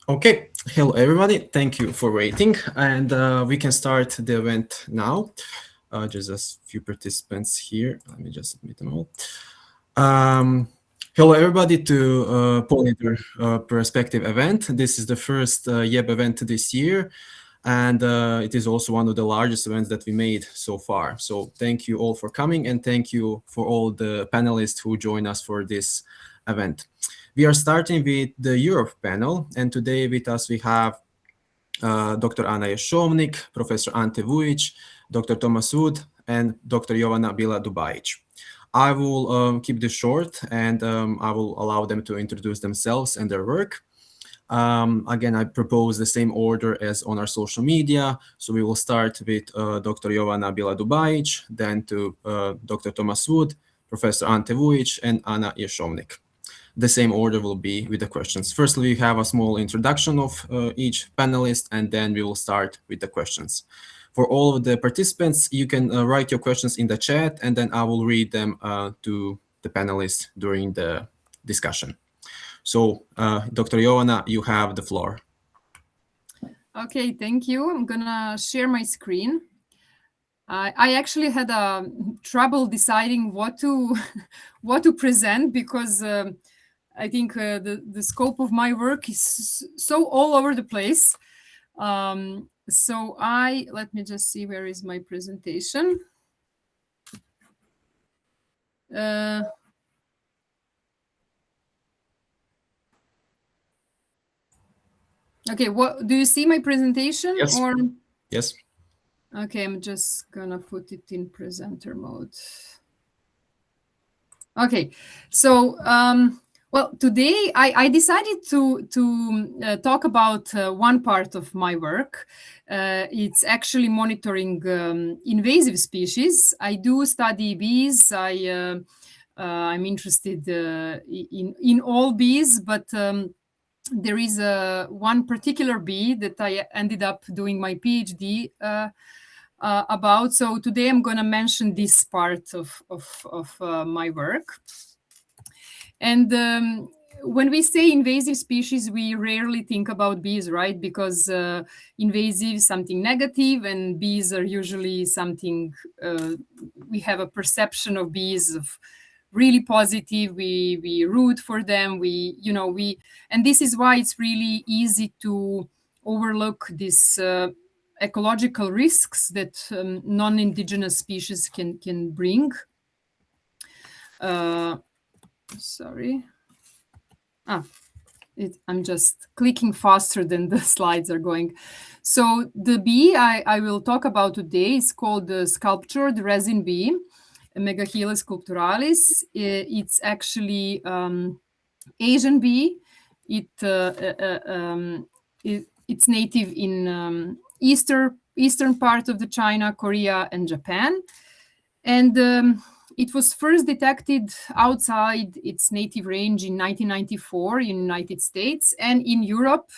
Okay, hello everybody. Thank you for waiting, and we can start the event now. Just a few participants here. Let me just admit them all. Hello everybody to Pollinator Perspective Event. This is the first YEB event this year, and it is also one of the largest events that we made so far. So thank you all for coming, and thank you for all the panelists who join us for this event. We are starting with the Europe panel, and today with us we have Dr. Ana Ješovnik, Professor Ante Vujic, Dr. Thomas Wood, and Dr. Jovana Bila-Dubajic. I will keep this short, and I will allow them to introduce themselves and their work. Again, I propose the same order as on our social media. So we will start with Dr. Jovana Bila-Dubajic, then to Dr. Thomas Wood, Professor Ante Vujic, and Ana Ješovnik. The same order will be with the questions. Firstly, we have a small introduction of each panelist, and then we will start with the questions. For all of the participants, you can write your questions in the chat, and then I will read them to the panelists during the discussion. So, Dr. Jovana, you have the floor. Okay, thank you. I'm gonna share my screen. I actually had trouble deciding what to present, because I think the scope of my work is so all over the place. So let me just see, where is my presentation? Okay, what do you see my presentation? Yes. Or yes. Okay, I'm just gonna put it in presenter mode. Okay, so well, today I decided to talk about one part of my work. It's actually monitoring invasive species. I do study bees. I'm interested in all bees, but there is one particular bee that I ended up doing my PhD about. So today I'm going to mention this part of my work. And when we say invasive species, we rarely think about bees, right? Because invasive is something negative, and bees are usually something, we have a perception of bees of really positive. We root for them. And this is why it's really easy to overlook this ecological risks that non-indigenous species can bring. Sorry. I'm just clicking faster than the slides are going. So the bee I will talk about today is called the sculptured resin bee, Megachila sculpturalis. It's actually Asian bee. It's native in eastern part of the China, Korea, and Japan. And it was first detected outside its native range in 1994 in the United States, and in Europe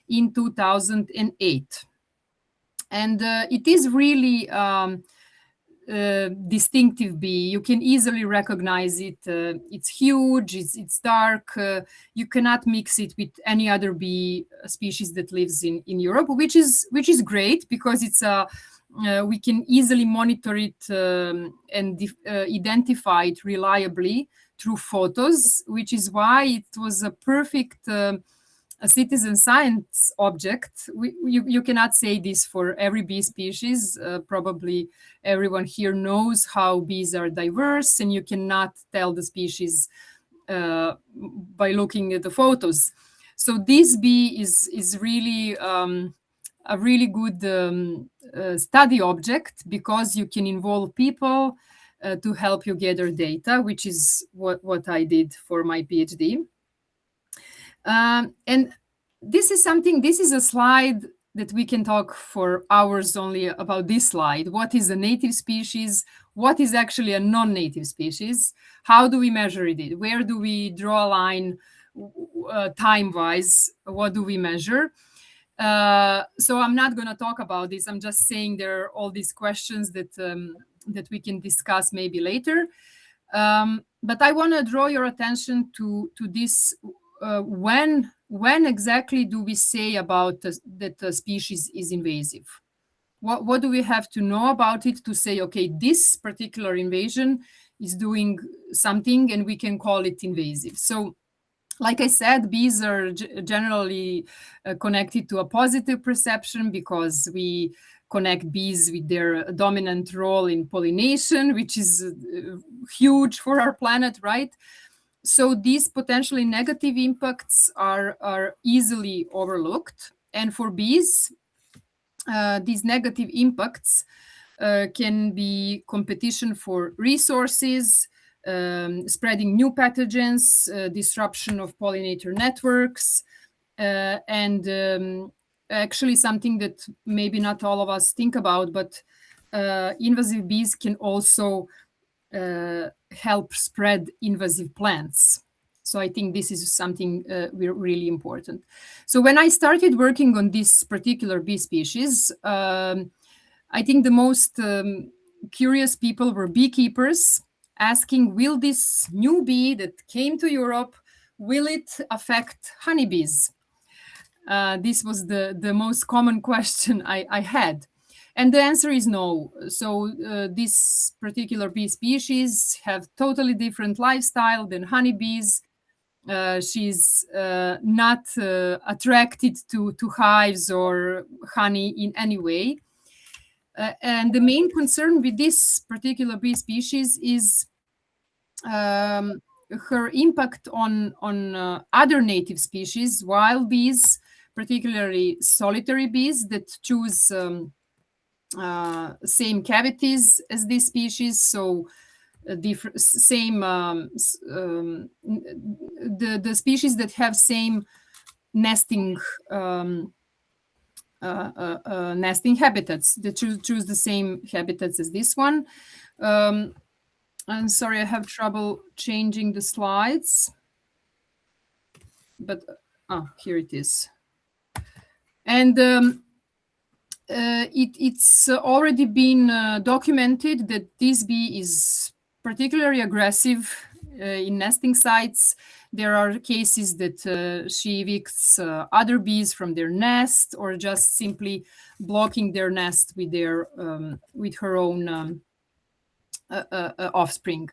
in 2008. And it is really distinctive bee. You can easily recognize it. It's huge, it's dark. You cannot mix it with any other bee species that lives in Europe, which is great, because it's we can easily monitor it and identify it reliably through photos, which is why it was a perfect a citizen science object. You cannot say this for every bee species. Probably everyone here knows how bees are diverse, and you cannot tell the species by looking at the photos. So this bee is really a really good study object, because you can involve people to help you gather data, which is what I did for my PhD. And this is a slide that we can talk for hours only about. This slide: what is a native species? What is actually a non-native species? How do we measure it? Where do we draw a line time-wise? What do we measure? So I'm not going to talk about this. I'm just saying there are all these questions that we can discuss maybe later. But I want to draw your attention to this when exactly do we say about that the species is invasive? What do we have to know about it to say, okay, this particular invasion is doing something and we can call it invasive? So, like I said, bees are generally connected to a positive perception because we connect bees with their dominant role in pollination, which is huge for our planet, right? So these potentially negative impacts are easily overlooked. And for bees, these negative impacts can be competition for resources, spreading new pathogens, disruption of pollinator networks, and actually something that maybe not all of us think about, but invasive bees can also help spread invasive plants. So I think this is something really important. So when I started working on this particular bee species, I think the most curious people were beekeepers asking, will this new bee that came to Europe, will it affect honeybees? This was the most common question I had. And the answer is no. So this particular bee species have totally different lifestyle than honeybees. She's not attracted to hives or honey in any way. And the main concern with this particular bee species is her impact on other native species, wild bees, particularly solitary bees that choose same cavities as this species. So same the species that have same nesting nesting habitats, that choose the same habitats as this one. I'm sorry, I have trouble changing the slides, but here it is. And it's already been documented that this bee is particularly aggressive in nesting sites. There are cases that she evicts other bees from their nest, or just simply blocking their nest with her own offspring.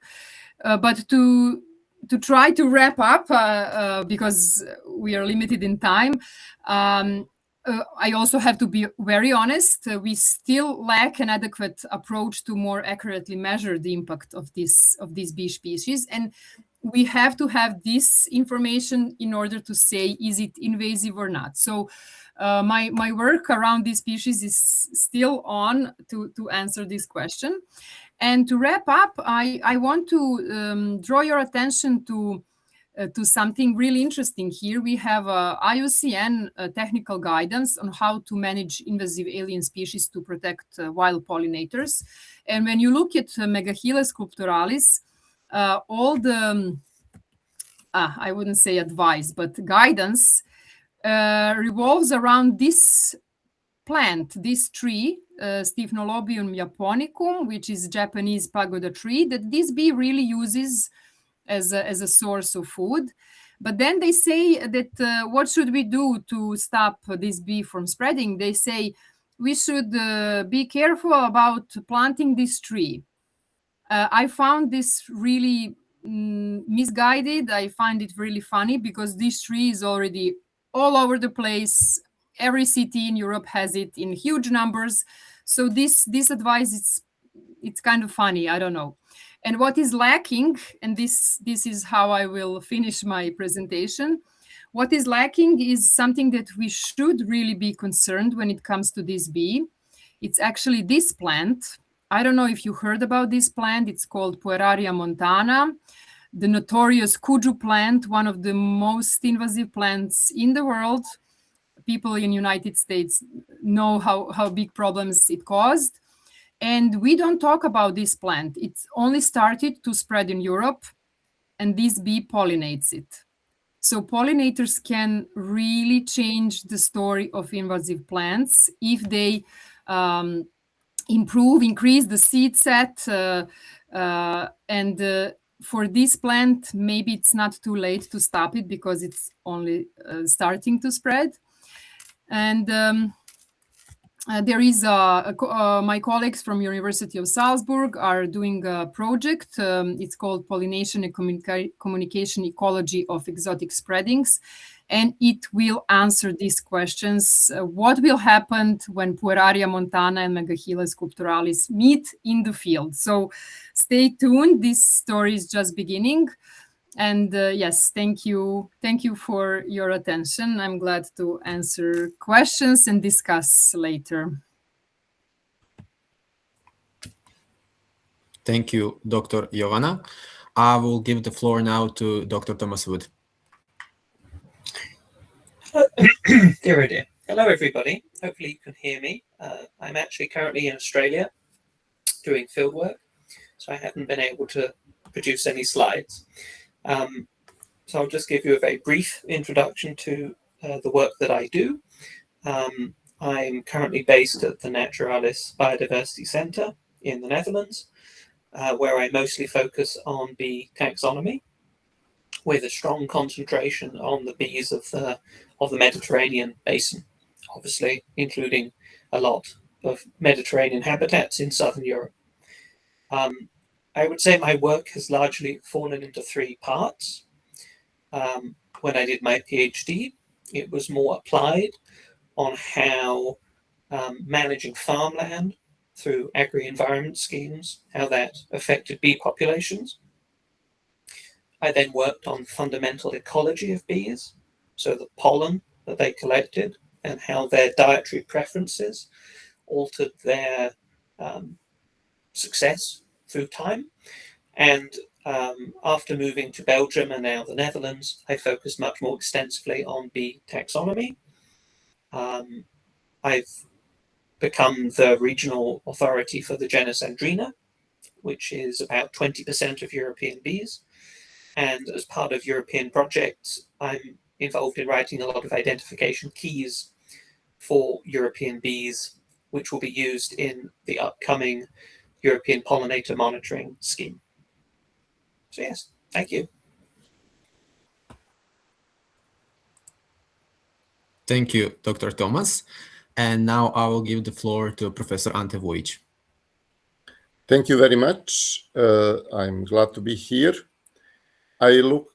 But to try to wrap up, because we are limited in time, I also have to be very honest. We still lack an adequate approach to more accurately measure the impact of this bee species, and we have to have this information in order to say, is it invasive or not? So my work around this species is still on to answer this question. And to wrap up, I want to draw your attention to something really interesting here. We have IUCN technical guidance on how to manage invasive alien species to protect wild pollinators. And when you look at Megachila sculpturalis, all the, I wouldn't say advice, but guidance revolves around this plant, this tree, Stiphonolobium japonicum, which is Japanese pagoda tree, that this bee really uses as a source of food. But then they say that what should we do to stop this bee from spreading? They say we should be careful about planting this tree. I found this really misguided. I find it really funny because this tree is already all over the place. Every city in Europe has it in huge numbers. So this advice, it's kind of funny. I don't know. And what is lacking, and this is how I will finish my presentation, what is lacking is something that we should really be concerned when it comes to this bee. It's actually this plant. I don't know if you heard about this plant. It's called Pueraria montana, the notorious Cuju plant, one of the most invasive plants in the world. People in United States know how big problems it caused. And we don't talk about this plant. It's only started to spread in Europe, and this bee pollinates it. So pollinators can really change the story of invasive plants if they increase the seed set, and for this plant, maybe it's not too late to stop it because it's only starting to spread. And there is my colleagues from University of Salzburg are doing a project. It's called Pollination and Communication Ecology of Exotic Spreadings. And it will answer these questions. What will happen when Pueraria montana and Megachila sculpturalis meet in the field? So stay tuned. This story is just beginning. And yes, thank you for your attention. I'm glad to answer questions and discuss later. Thank you, Dr. Jovana. I will give the floor now to Dr. Thomas Wood. Dear, oh dear. Hello, everybody. Hopefully you can hear me. I'm actually currently in Australia doing fieldwork, so I haven't been able to produce any slides. So I'll just give you a very brief introduction to the work that I do. I'm currently based at the Naturalis Biodiversity Centre in the Netherlands, where I mostly focus on bee taxonomy, with a strong concentration on the bees of the Mediterranean basin, obviously including a lot of Mediterranean habitats in southern Europe. I would say my work has largely fallen into three parts. When I did my PhD, it was more applied on how managing farmland through agri-environment schemes, how that affected bee populations. I then worked on fundamental ecology of bees, so the pollen that they collected and how their dietary preferences altered their success through time. And after moving to Belgium and now the Netherlands, I focused much more extensively on bee taxonomy. I've become the regional authority for the genus Andrena, which is about 20% of European bees. And as part of European projects, I'm involved in writing a lot of identification keys for European bees, which will be used in the upcoming European Pollinator Monitoring Scheme. So yes, thank you. Thank you, Dr. Thomas. And now I will give the floor to Professor Ante Vujic. Thank you very much. I'm glad to be here. I look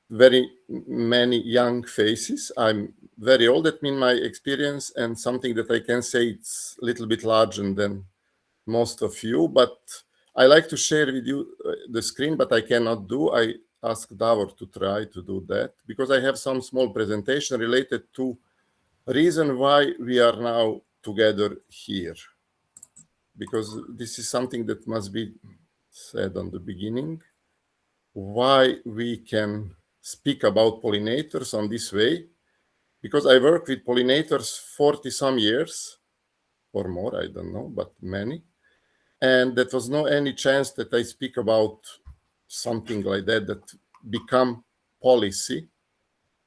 very many young faces. I'm very old, that means my experience, and something that I can say it's a little bit larger than most of you, but I like to share with you the screen, but I cannot do. I asked Davor to try to do that because I have some small presentation related to reason why we are now together here, because this is something that must be said on the beginning, why we can speak about pollinators on this way, because I work with pollinators 40 some years or more, I don't know, but many. And there was no any chance that I speak about something like that become policy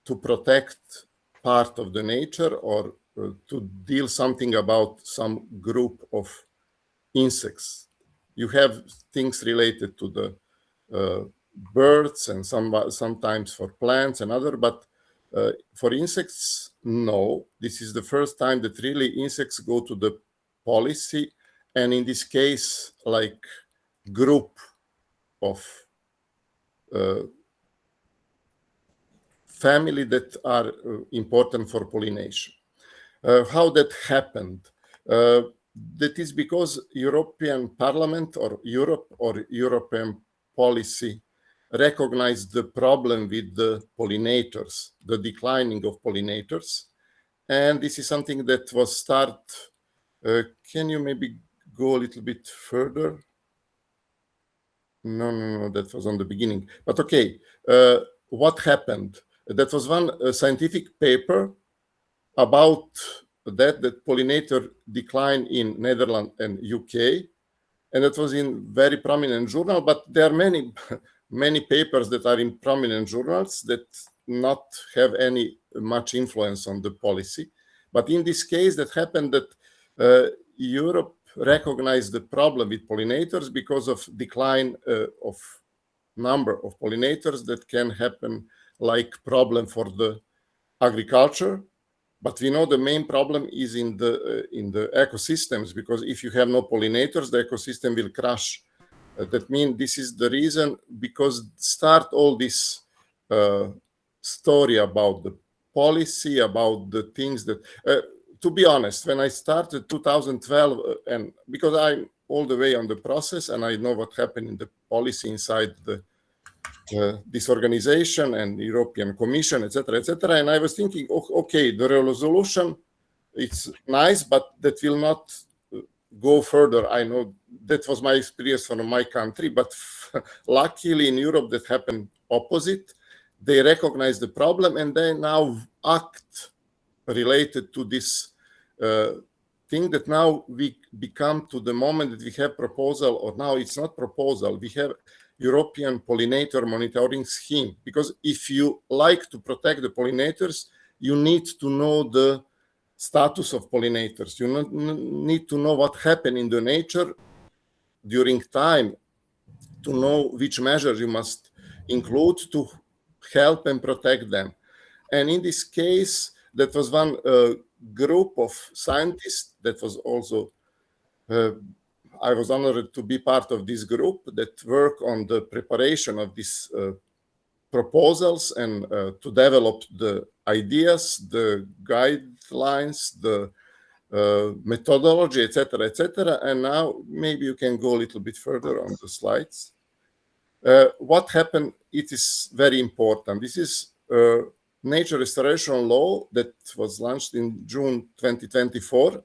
to protect part of the nature or to deal something about some group of insects. You have things related to the birds and sometimes for plants and other, but for insects, no. This is the first time that really insects go to the policy, and in this case, like group of family that are important for pollination. How that happened? That is because European Parliament or Europe or European policy recognized the problem with the pollinators, the declining of pollinators. And this is something that was can you maybe go a little bit further? No, that was on the beginning. But okay, what happened? That was one scientific paper about that pollinator decline in Netherlands and UK, and that was in very prominent journal. But there are many papers that are in prominent journals that not have any much influence on the policy. But in this case, that happened that Europe recognized the problem with pollinators because of decline of number of pollinators that can happen like problem for the agriculture. But we know the main problem is in the ecosystems, because if you have no pollinators, the ecosystem will crash. That means this is the reason, because start all this story about the policy, about the things that, to be honest, when I started 2012, and because I'm all the way on the process and I know what happened in the policy inside this organization and the European Commission, etc., etc. And I was thinking, okay, the resolution, it's nice, but that will not go further. I know that was my experience from my country, but luckily in Europe that happened opposite. They recognize the problem and they now act related to this thing, that now we become to the moment that we have proposal, or now it's not proposal, we have European Pollinator Monitoring Scheme. Because if you like to protect the pollinators, you need to know the status of pollinators. You need to know what happened in the nature during time, to know which measures you must include to help and protect them. And in this case, that was one group of scientists that was also I was honored to be part of this group that work on the preparation of these proposals and to develop the ideas, the guidelines, the methodology, etc., etc. And now maybe you can go a little bit further on the slides. What happened? It is very important. This is Nature Restoration Law that was launched in June 2024.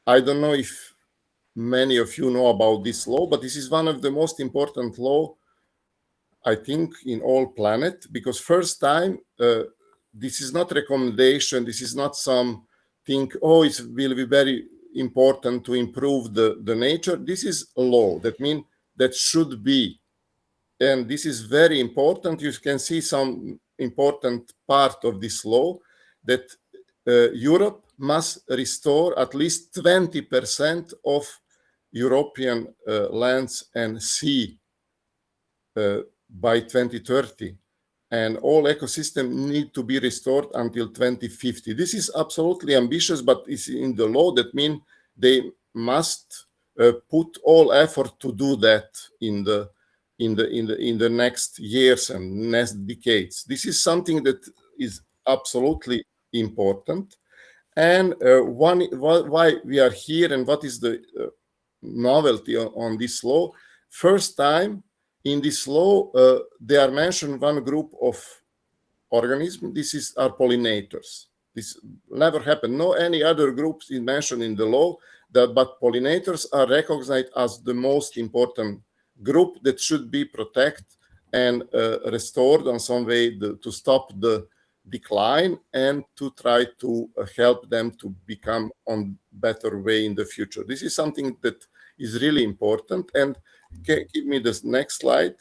I don't know if many of you know about this law, but this is one of the most important law, I think, in all planet, because first time, this is not recommendation, this is not something, oh, it will be very important to improve the nature. This is a law. That means that should be. And this is very important. You can see some important part of this law, that Europe must restore at least 20% of European lands and sea by 2030. And all ecosystems need to be restored until 2050. This is absolutely ambitious, but it's in the law. That means they must put all effort to do that in the next years and next decades. This is something that is absolutely important. And why we are here and what is the novelty on this law? First time in this law, they are mentioned one group of organisms. This are pollinators. This never happened. No any other groups is mentioned in the law, but pollinators are recognized as the most important group that should be protected and restored in some way to stop the decline and to try to help them to become on better way in the future. This is something that is really important. And give me this next slide.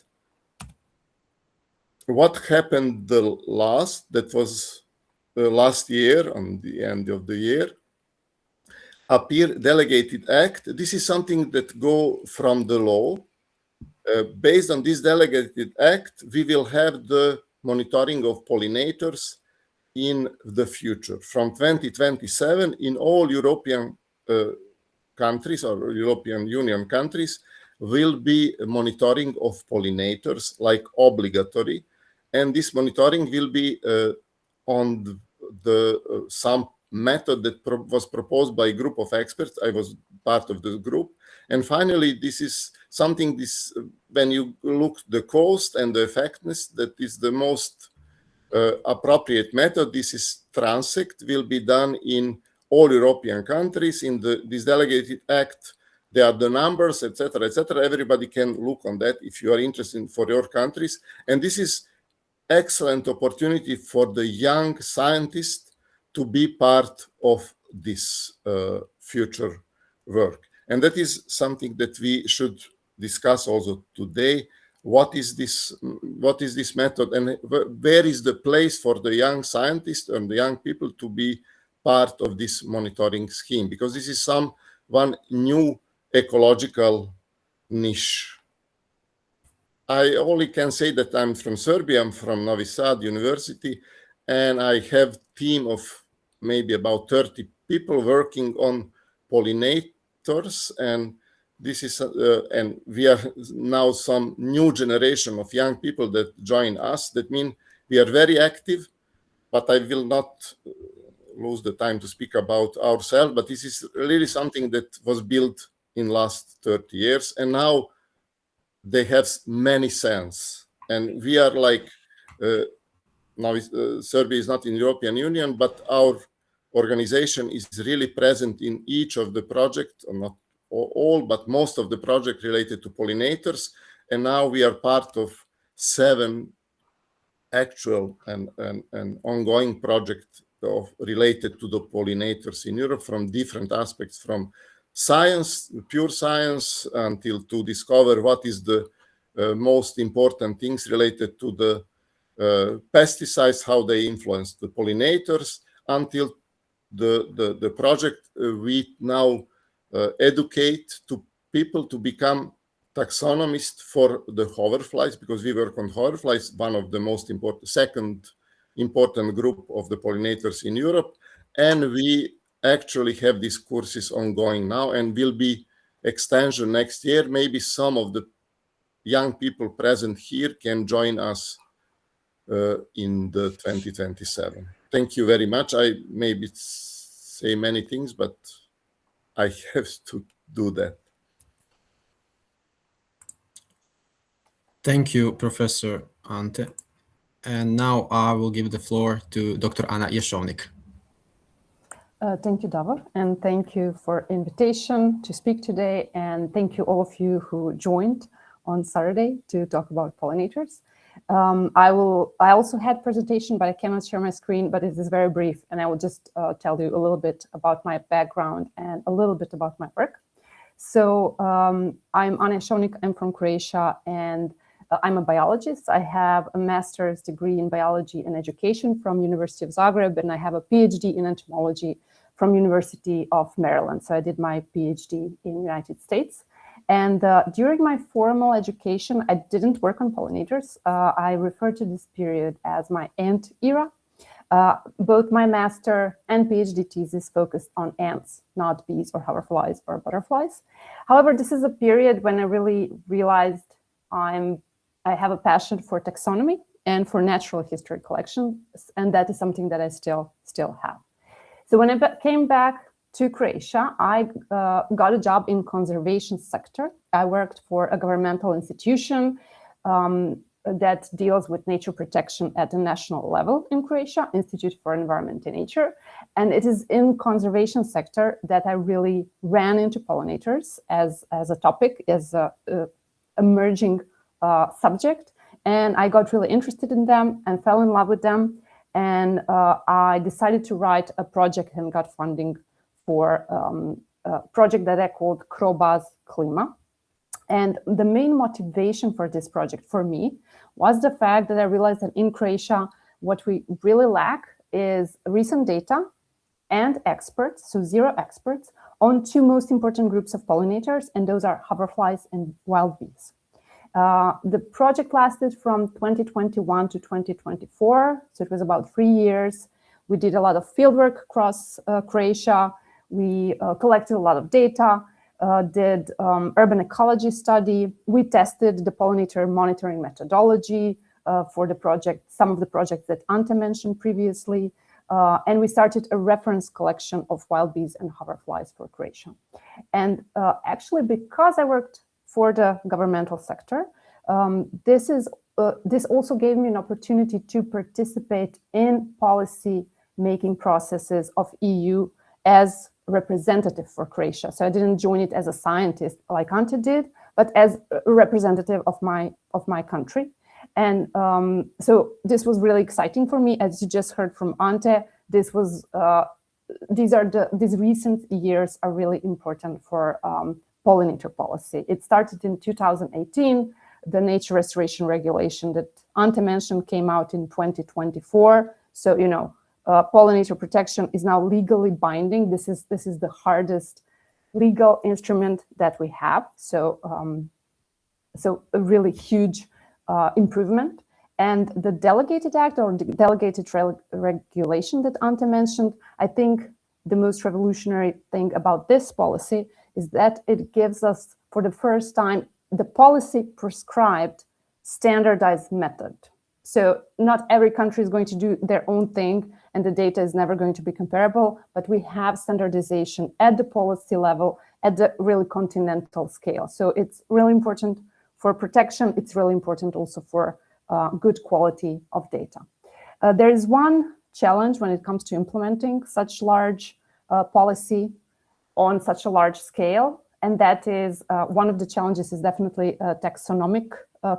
What happened that was last year, on the end of the year, appear delegated act. This is something that go from the law. Based on this delegated act, we will have the monitoring of pollinators in the future. From 2027, in all European countries or European Union countries, will be monitoring of pollinators, like obligatory. And this monitoring will be on some method that was proposed by a group of experts. I was part of the group. And finally, this is something, when you look the cost and the effectiveness, that is the most appropriate method. This is transect, will be done in all European countries. In this delegated act, there are the numbers, etc., etc. Everybody can look on that if you are interested for your countries. And this is excellent opportunity for the young scientists to be part of this future work. And that is something that we should discuss also today. What is this method, and where is the place for the young scientists and the young people to be part of this monitoring scheme? Because this is one new ecological niche. I only can say that I'm from Serbia. I'm from Novi Sad University, and I have a team of maybe about 30 people working on pollinators. And this is, and we are now some new generation of young people that join us. That means we are very active, but I will not lose the time to speak about ourselves. But this is really something that was built in last 30 years, and now they have many sense. And we are like, now Serbia is not in European Union, but our organization is really present in each of the projects, or not all, but most of the project related to pollinators. And now we are part of 7 actual and ongoing projects related to the pollinators in Europe, from different aspects, from science, pure science, until to discover what is the most important things related to the pesticides, how they influence the pollinators, until the project we now educate to people to become taxonomists for the hoverflies, because we work on hoverflies, one of the most important, second important group of the pollinators in Europe. And we actually have these courses ongoing now, and will be extension next year. Maybe some of the young people present here can join us in the 2027. Thank you very much. I maybe say many things, but I have to do that. Thank you, Professor Ante. And now I will give the floor to Dr. Anna Jesovnik. Thank you, Davor, and thank you for invitation to speak today, and thank you all of you who joined on Saturday to talk about pollinators. I also had presentation, but I cannot share my screen, but it is very brief, and I will just tell you a little bit about my background and a little bit about my work. So I'm Anna Jesovnik, I'm from Croatia, and I'm a biologist. I have a master's degree in biology and education from University of Zagreb, and I have a PhD in entomology from University of Maryland. So I did my PhD in the United States. And during my formal education, I didn't work on pollinators. I refer to this period as my ant era. Both my master and PhD thesis focused on ants, not bees or hoverflies or butterflies. However, this is a period when I really realized I have a passion for taxonomy and for natural history collections, and that is something that I still have. So when I came back to Croatia, I got a job in conservation sector. I worked for a governmental institution that deals with nature protection at the national level in Croatia, Institute for Environment and Nature. And it is in conservation sector that I really ran into pollinators as a topic, as a emerging subject. And I got really interested in them and fell in love with them. And I decided to write a project and got funding for a project that I called Krobaz Klima. And the main motivation for this project for me was the fact that I realized that in Croatia, what we really lack is recent data and experts, so 0 experts, on 2 most important groups of pollinators, and those are hoverflies and wild bees. The project lasted from 2021 to 2024, so it was about 3 years. We did a lot of fieldwork across Croatia. We collected a lot of data, did urban ecology study. We tested the pollinator monitoring methodology for the project, some of the projects that Ante mentioned previously, and we started a reference collection of wild bees and hoverflies for Croatia. And actually, because I worked for the governmental sector, this also gave me an opportunity to participate in policy making processes of EU as representative for Croatia. So I didn't join it as a scientist like Ante did, but as a representative of my country. And so this was really exciting for me. As you just heard from Ante, these recent years are really important for pollinator policy. It started in 2018. The nature restoration regulation that Ante mentioned came out in 2024. So, you know, pollinator protection is now legally binding. This is the hardest legal instrument that we have. So, so a really huge improvement. And the delegated act or the delegated regulation that Ante mentioned, I think the most revolutionary thing about this policy is that it gives us, for the first time, the policy prescribed standardized method. So not every country is going to do their own thing and the data is never going to be comparable, but we have standardization at the policy level, at the really continental scale. So it's really important for protection. It's really important also for good quality of data. There is one challenge when it comes to implementing such large policy on such a large scale, and that is one of the challenges is definitely taxonomic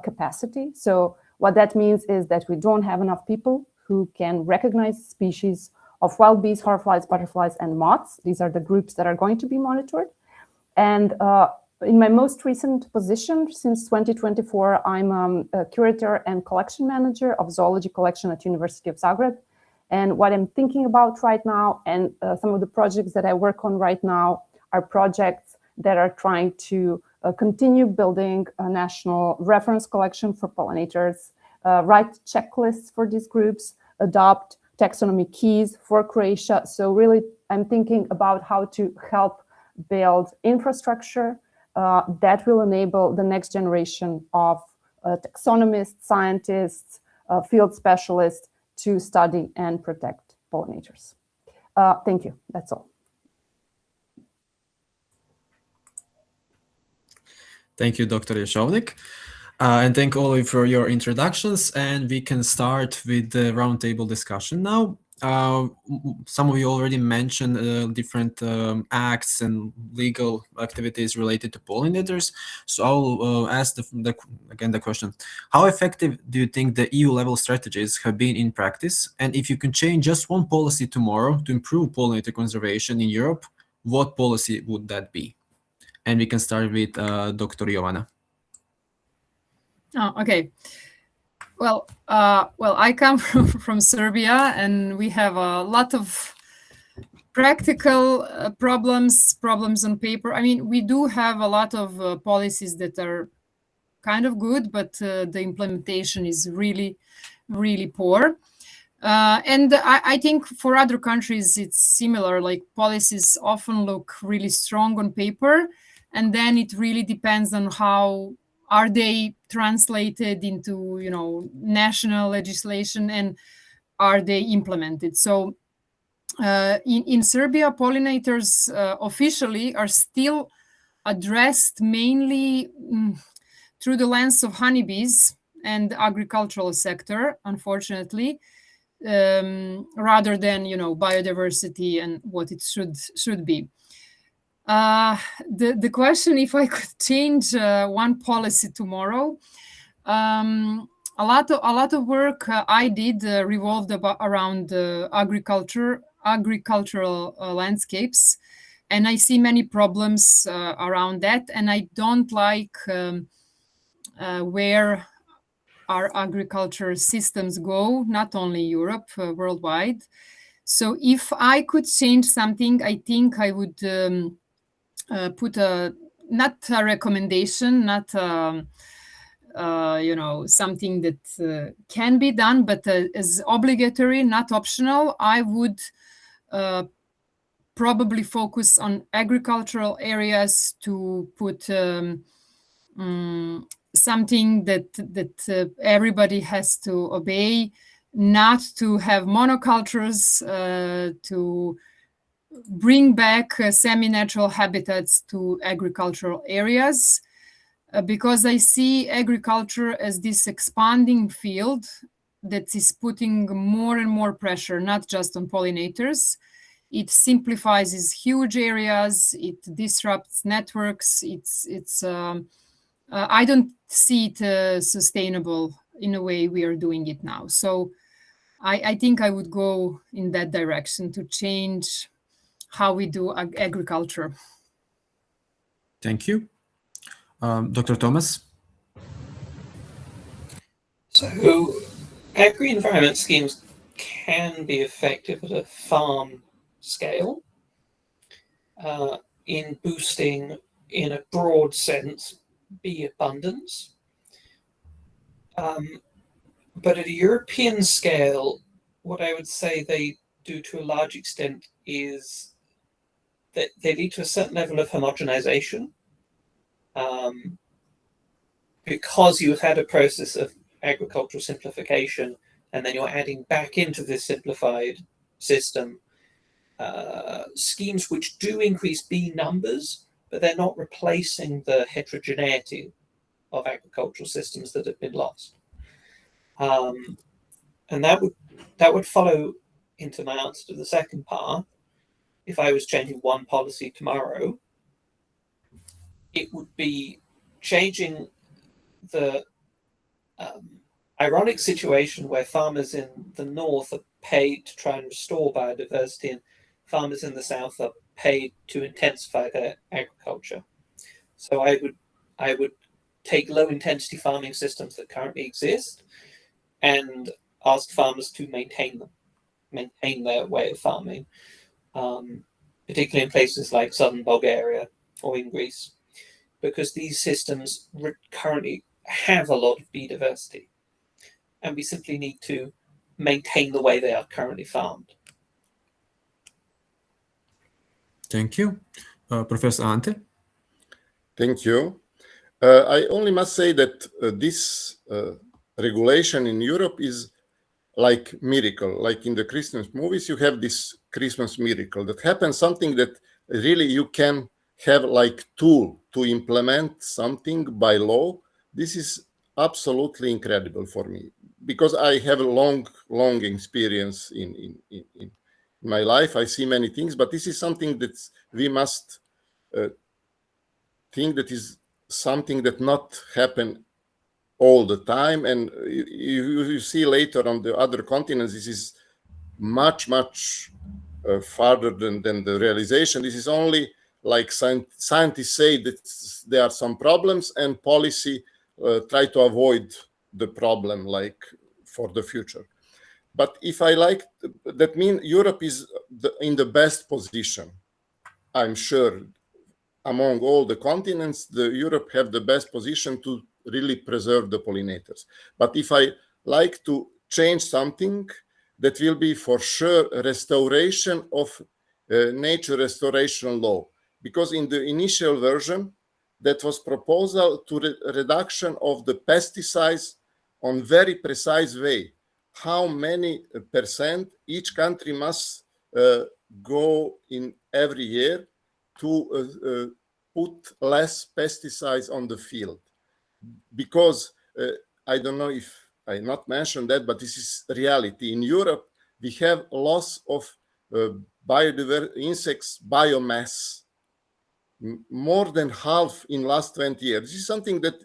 capacity. So what that means is that we don't have enough people who can recognize species of wild bees, horflies, butterflies, and moths. These are the groups that are going to be monitored. And in my most recent position since 2024, I'm a curator and collection manager of zoology collection at University of Zagreb. And what I'm thinking about right now, and some of the projects that I work on right now, are projects that are trying to continue building a national reference collection for pollinators, write checklists for these groups, adopt taxonomy keys for Croatia. So really, I'm thinking about how to help build infrastructure that will enable the next generation of taxonomists, scientists, field specialists to study and protect pollinators. Thank you. That's all. Thank you, Dr. Jeshovnik. And thank all of you for your introductions. And we can start with the roundtable discussion now. Some of you already mentioned different acts and legal activities related to pollinators. So I'll ask again the question: how effective do you think the EU-level strategies have been in practice? And if you can change just one policy tomorrow to improve pollinator conservation in Europe, what policy would that be? And we can start with Dr. Jovana. Oh, okay. Well, I come from Serbia, and we have a lot of practical problems on paper. I mean, we do have a lot of policies that are kind of good, but the implementation is really, really poor. And I think for other countries, it's similar. Like, policies often look really strong on paper, and then it really depends on how are they translated into, national legislation, and are they implemented? So in Serbia, pollinators officially are still addressed mainly through the lens of honeybees and the agricultural sector, unfortunately, rather than, biodiversity and what it should be. The question, if I could change one policy tomorrow, a lot of work I did revolved around agricultural landscapes, and I see many problems around that, and I don't like where our agriculture systems go, not only Europe, worldwide. So if I could change something, I think I would put not a recommendation, not something that can be done, but as obligatory, not optional. I would probably focus on agricultural areas to put something that everybody has to obey, not to have monocultures, to bring back semi-natural habitats to agricultural areas, because I see agriculture as this expanding field that is putting more and more pressure, not just on pollinators. It simplifies these huge areas, it disrupts networks, I don't see it sustainable in the way we are doing it now. So I think I would go in that direction to change how we do agriculture. Thank you. Dr. Thomas? So agri-environment schemes can be effective at a farm scale in boosting, in a broad sense, bee abundance. But at a European scale, what I would say they do to a large extent is that they lead to a certain level of homogenization, because you've had a process of agricultural simplification, and then you're adding back into this simplified system schemes which do increase bee numbers, but they're not replacing the heterogeneity of agricultural systems that have been lost. And that would follow into my answer to the second part. If I was changing one policy tomorrow, it would be changing the ironic situation where farmers in the north are paid to try and restore biodiversity, and farmers in the south are paid to intensify their agriculture. So I would take low intensity farming systems that currently exist and ask farmers to maintain them, maintain their way of farming, particularly in places like southern Bulgaria or in Greece, because these systems currently have a lot of bee diversity, and we simply need to maintain the way they are currently farmed. Thank you. Professor Ante? Thank you. I only must say that this regulation in Europe is like miracle. Like in the Christmas movies, you have this Christmas miracle that happens, something that really you can have like tool to implement something by law. This is absolutely incredible for me, because I have a long experience in my life. I see many things, but this is something that we must think that is something that not happen all the time. And you see later on the other continents, this is much farther than the realization. This is only like scientists say that there are some problems, and policy try to avoid the problem, like for the future. But if I like, that means Europe is in the best position. I'm sure among all the continents, Europe have the best position to really preserve the pollinators. But if I like to change something, that will be for sure a restoration of nature restoration law. Because in the initial version, that was proposal to reduction of the pesticides on very precise way. How many percent each country must go in every year to put less pesticides on the field. Because I don't know if I not mentioned that, but this is reality. In Europe, we have loss of biodiversity, insects biomass, more than half in last 20 years. This is something that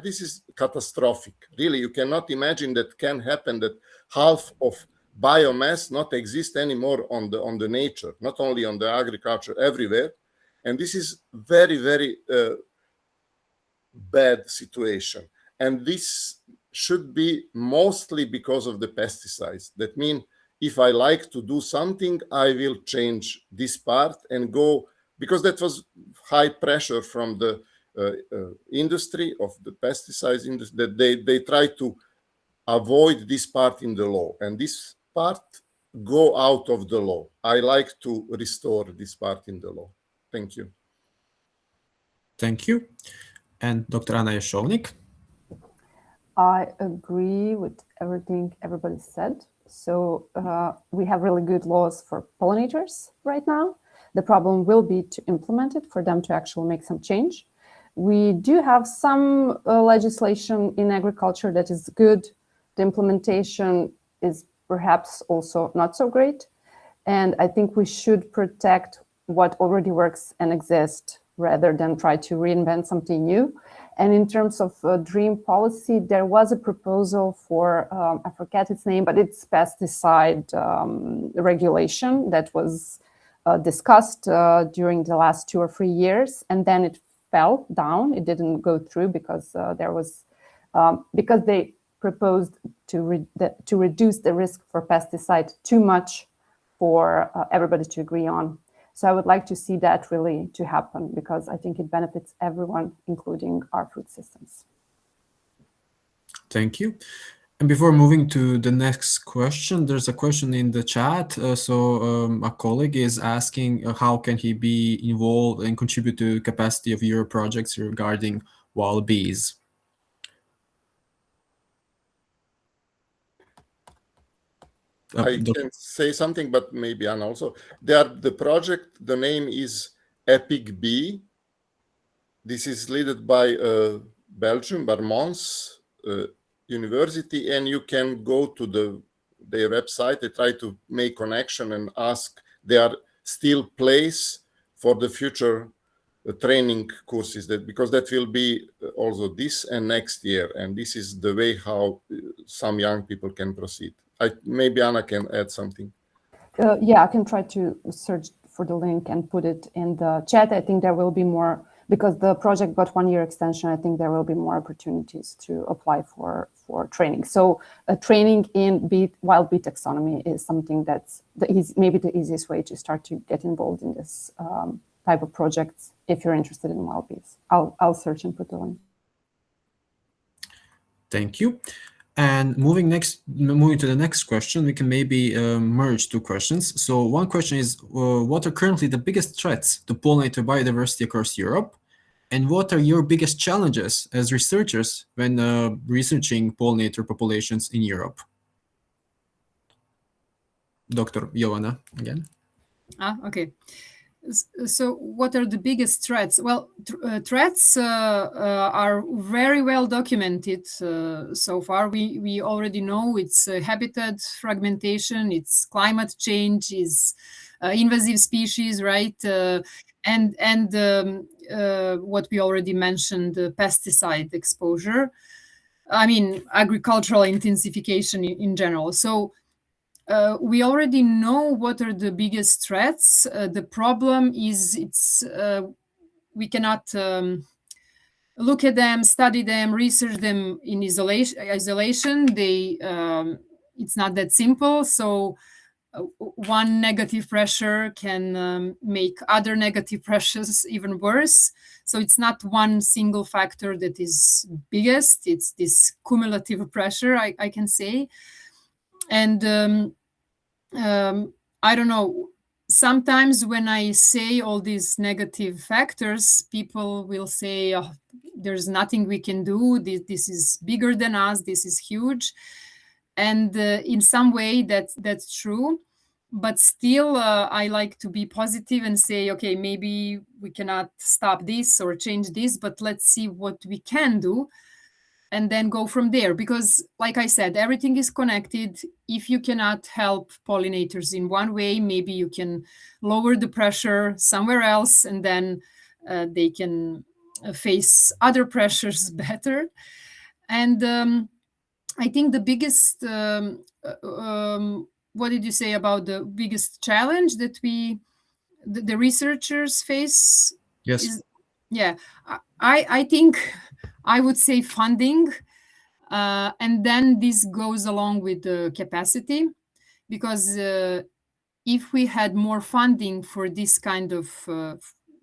this is catastrophic. Really, you cannot imagine that can happen, that half of biomass not exist anymore on the nature, not only on the agriculture, everywhere. And this is very bad situation. And this should be mostly because of the pesticides. That means if I like to do something, I will change this part and go, because that was high pressure from the industry of the pesticides industry, that they try to avoid this part in the law, and this part go out of the law. I like to restore this part in the law. Thank you. Thank you. And Dr. Anna Jeshovnik? I agree with everything everybody said. So we have really good laws for pollinators right now. The problem will be to implement it, for them to actually make some change. We do have some legislation in agriculture that is good. The implementation is perhaps also not so great. And I think we should protect what already works and exists rather than try to reinvent something new. And in terms of dream policy, there was a proposal for, I forget its name, but it's pesticide regulation that was discussed during the last 2 or 3 years. And then it fell down. It didn't go through because because they proposed to reduce the risk for pesticide too much for everybody to agree on. So I would like to see that really to happen, because I think it benefits everyone, including our food systems. Thank you. And before moving to the next question, there's a question in the chat. A colleague is asking how can he be involved and contribute to capacity of your projects regarding wild bees? I can say something, but maybe Anna also. The project, the name is Epic Bee. This is led by Belgium, Barmons University, and you can go to their website. They try to make connection and ask. They are still place for the future training courses, because that will be also this and next year. And this is the way how some young people can proceed. Maybe Anna can add something. Yeah, I can try to search for the link and put it in the chat. I think there will be more, because the project got 1 year extension. I think there will be more opportunities to apply for training. So training in wild bee taxonomy is something that's maybe the easiest way to start to get involved in this type of projects if you're interested in wild bees. I'll search and put the link. Thank you. And moving to the next question, we can maybe merge two questions. So one question is, what are currently the biggest threats to pollinator biodiversity across Europe? And what are your biggest challenges as researchers when researching pollinator populations in Europe? Dr. Joanna, again. Okay. So what are the biggest threats? Well, threats are very well documented so far. We already know it's habitat fragmentation, it's climate change, it's invasive species, right? And what we already mentioned, pesticide exposure. I mean, agricultural intensification in general. So we already know what are the biggest threats. The problem is we cannot look at them, study them, research them in isolation. It's not that simple. So one negative pressure can make other negative pressures even worse. So it's not one single factor that is biggest. It's this cumulative pressure, I can say. And I don't know, sometimes when I say all these negative factors, people will say, oh, there's nothing we can do. This is bigger than us. This is huge. And in some way that's true. But still, I like to be positive and say, okay, maybe we cannot stop this or change this, but let's see what we can do. And then go from there, because like I said, everything is connected. If you cannot help pollinators in one way, maybe you can lower the pressure somewhere else, and then they can face other pressures better. And I think the biggest, what did you say about the biggest challenge that the researchers face? Yes. I think I would say funding, and then this goes along with the capacity, because if we had more funding for this kind of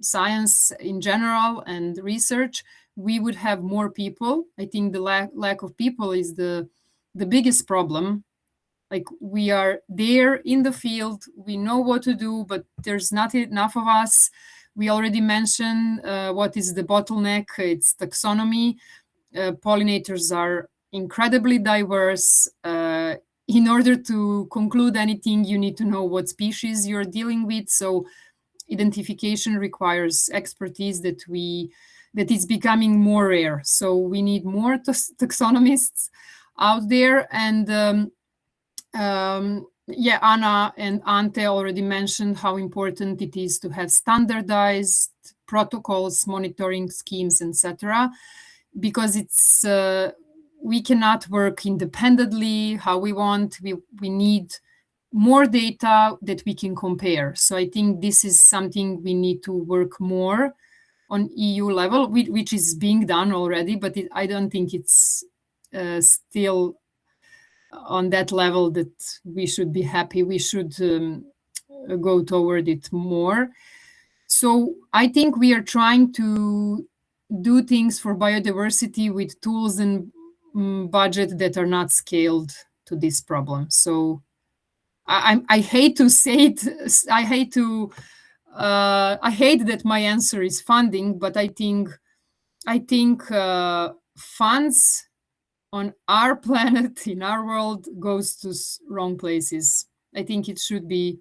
science in general and research, we would have more people. I think the lack of people is the biggest problem. Like, we are there in the field, we know what to do, but there's not enough of us. We already mentioned what is the bottleneck. It's taxonomy. Pollinators are incredibly diverse. In order to conclude anything, you need to know what species you're dealing with. So identification requires expertise that is becoming more rare. So we need more taxonomists out there. And Anna and Ante already mentioned how important it is to have standardized protocols, monitoring schemes, etc. Because it's we cannot work independently how we want. We need more data that we can compare. So I think this is something we need to work more on EU level, which is being done already, but I don't think it's still on that level that we should be happy. We should go toward it more. So I think we are trying to do things for biodiversity with tools and budget that are not scaled to this problem. So I hate to say it. I hate that my answer is funding, but I think funds on our planet, in our world, goes to wrong places. I think it should be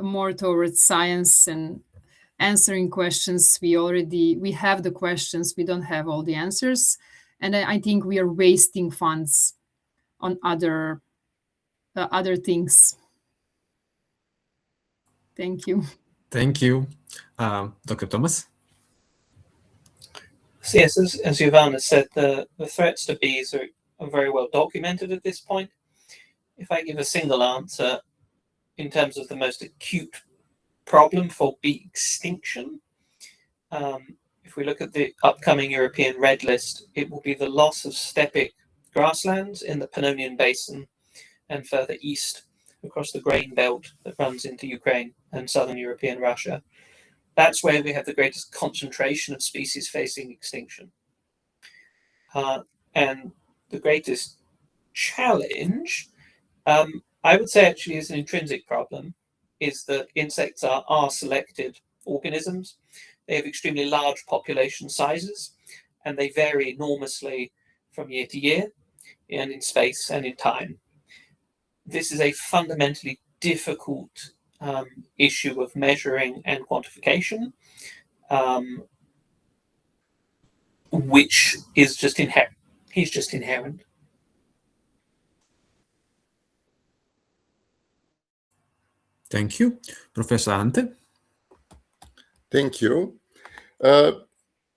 more towards science and answering questions. We have the questions, we don't have all the answers. And I think we are wasting funds on other things. Thank you. Thank you. Dr. Thomas? So yes, as Giovanna said, the threats to bees are very well documented at this point. If I give a single answer in terms of the most acute problem for bee extinction, if we look at the upcoming European Red List, it will be the loss of steppe grasslands in the Pannonian Basin and further east across the grain belt that runs into Ukraine and southern European Russia. That's where we have the greatest concentration of species facing extinction. And the greatest challenge, I would say actually is an intrinsic problem, is that insects are selected organisms. They have extremely large population sizes, and they vary enormously from year to year, and in space and in time. This is a fundamentally difficult issue of measuring and quantification, which is just inherent. He's just inherent. Thank you. Professor Ante? Thank you. I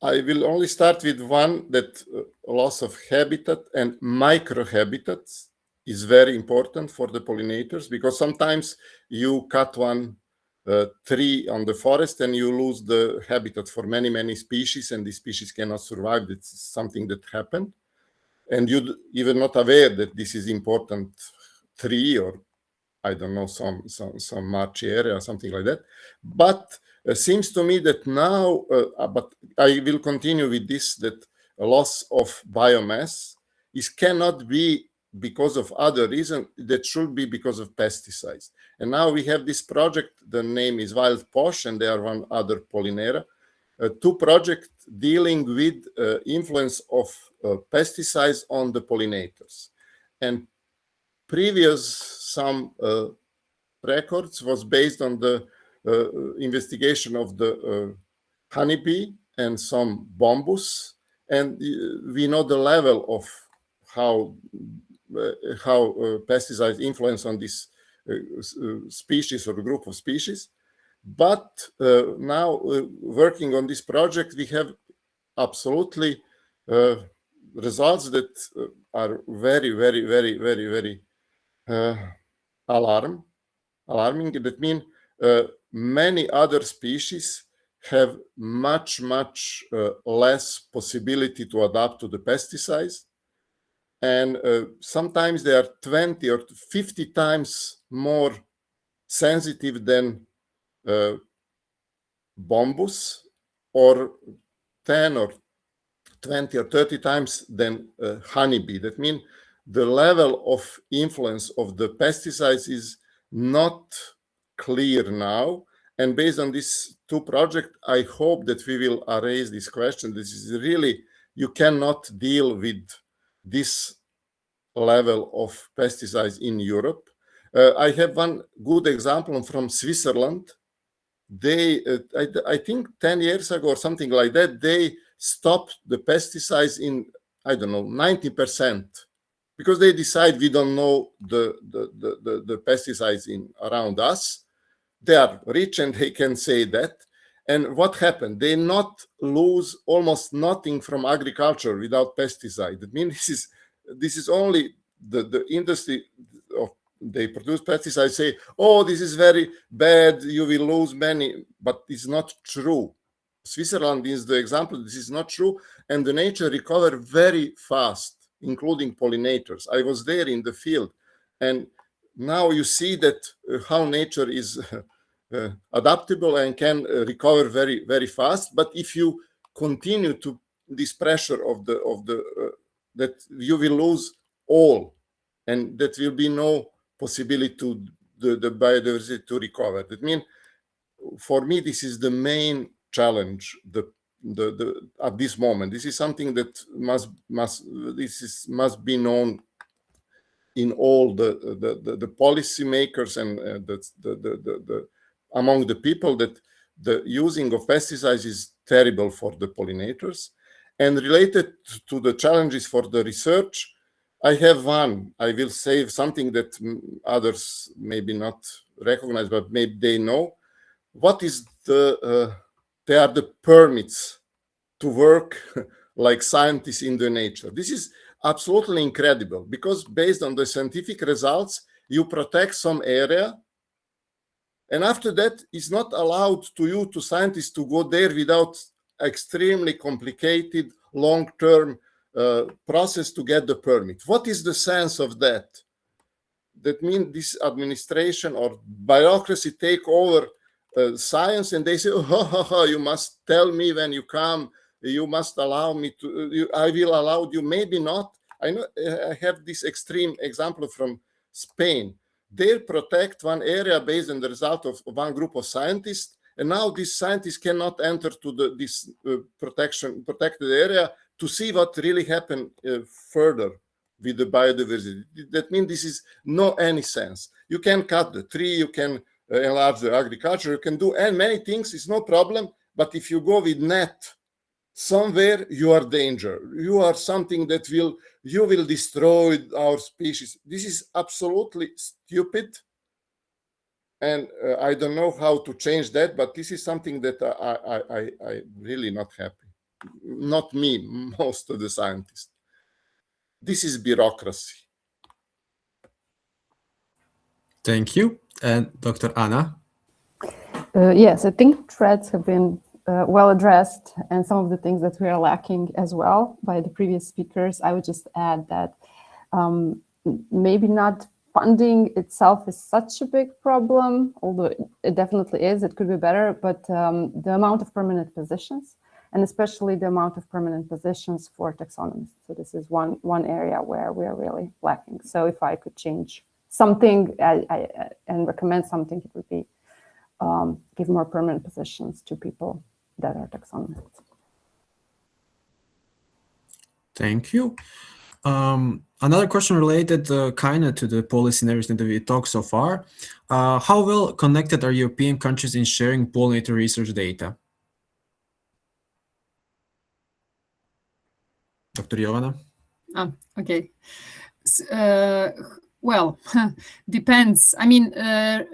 will only start with one, that loss of habitat and microhabitats is very important for the pollinators, because sometimes you cut one tree on the forest and you lose the habitat for many, many species, and the species cannot survive. It's something that happened. And you even not aware that this is important tree, or I don't know, some marshy area or something like that. But seems to me that now, but I will continue with this, that a loss of biomass cannot be because of other reasons, that should be because of pesticides. And now we have this project, the name is Wild Posh, and there are one other Pollinator, two projects dealing with influence of pesticides on the pollinators. And previous some records was based on the investigation of the honeybee and some bombus, and we know the level of how pesticides influence on this species or group of species. But now working on this project, we have absolutely results that are very, very, very, very, very alarming. That means many other species have much, much less possibility to adapt to the pesticides. And sometimes they are 20 or 50 times more sensitive than bombus, or 10 or 20 or 30 times than honeybee. That means the level of influence of the pesticides is not clear now. And based on these two projects, I hope that we will raise this question. This is really, you cannot deal with this level of pesticides in Europe. I have one good example from Switzerland. They, I think 10 years ago or something like that, they stopped the pesticides in, I don't know, 90%, because they decide we don't know the pesticides around us. They are rich and they can say that. And what happened? They not lose almost nothing from agriculture without pesticide. That means this is only the industry of, they produce pesticides, say, oh, this is very bad, you will lose many, but it's not true. Switzerland is the example. This is not true, and the nature recover very fast, including pollinators. I was there in the field, and now you see that how nature is adaptable and can recover very, very fast. But if you continue to this pressure of the that you will lose all, and that will be no possibility to the biodiversity to recover. That means, for me, this is the main challenge. At this moment, this is something that must be known in all the policymakers and among the people, that the using of pesticides is terrible for the pollinators. And related to the challenges for the research, I have one. I will say something that others maybe not recognize, but maybe they know. What is they are the permits to work like scientists in the nature. This is absolutely incredible, because based on the scientific results, you protect some area, and after that, it's not allowed to scientists to go there without extremely complicated long-term process to get the permit. What is the sense of that? That means this administration or bureaucracy take over science, and they say, oh, you must tell me when you come, you must allow me to, I will allow you, maybe not. I know I have this extreme example from Spain. They protect one area based on the result of one group of scientists, and now these scientists cannot enter to this protected area to see what really happened further with the biodiversity. That means this is no any sense. You can cut the tree, you can enlarge the agriculture, you can do many things, it's no problem. But if you go with net, somewhere you are danger. You are something that you will destroy our species. This is absolutely stupid. And I don't know how to change that, but this is something that I really not happy. Not me, most of the scientists. This is bureaucracy. Thank you. And Dr. Anna? Yes, I think threats have been well addressed, and some of the things that we are lacking as well by the previous speakers. I would just add that maybe not funding itself is such a big problem, although it definitely is, it could be better, but the amount of permanent positions, and especially the amount of permanent positions for taxonomists. So this is one area where we are really lacking. So if I could change something and recommend something, it would be give more permanent positions to people that are taxonomists. Thank you. Another question related kind of to the policy and everything that we talked so far. How well connected are European countries in sharing pollinator research data? Dr. Jovana? Okay. Well, depends. I mean, there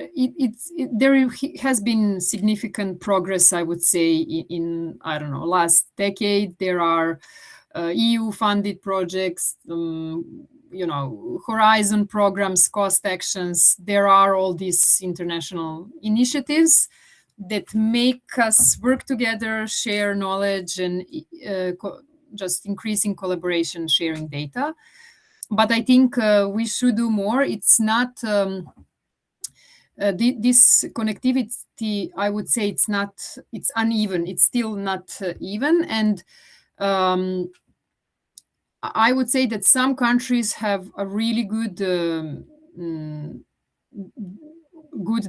has been significant progress, I would say, in I don't know, last decade. There are EU-funded projects, Horizon programs, cost actions. There are all these international initiatives that make us work together, share knowledge, and just increasing collaboration, sharing data. But I think we should do more. It's not this connectivity. I would say it's uneven. It's still not even. And I would say that some countries have a really good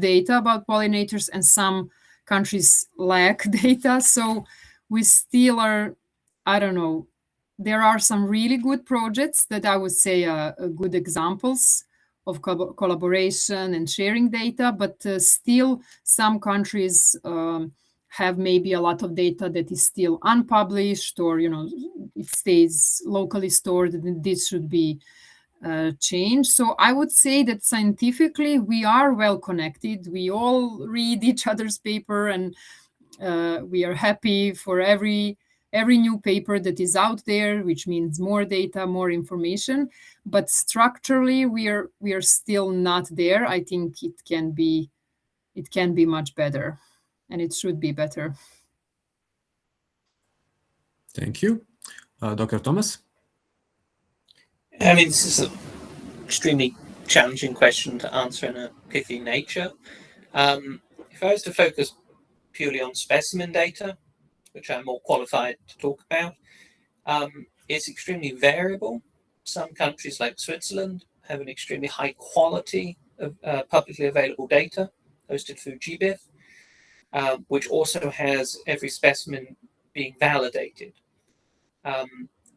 data about pollinators, and some countries lack data. So we still are, I don't know. There are some really good projects that I would say are good examples of collaboration and sharing data, but still some countries have maybe a lot of data that is still unpublished, or it stays locally stored, and this should be changed. So I would say that scientifically we are well connected. We all read each other's paper, and we are happy for every new paper that is out there, which means more data, more information. But structurally, we are still not there. I think it can be much better, and it should be better. Thank you. Dr. Thomas? I mean, this is an extremely challenging question to answer in a pithy nature. If I was to focus purely on specimen data, which I'm more qualified to talk about, It's extremely variable. Some countries like Switzerland have an extremely high quality of publicly available data hosted through GBIF, which also has every specimen being validated.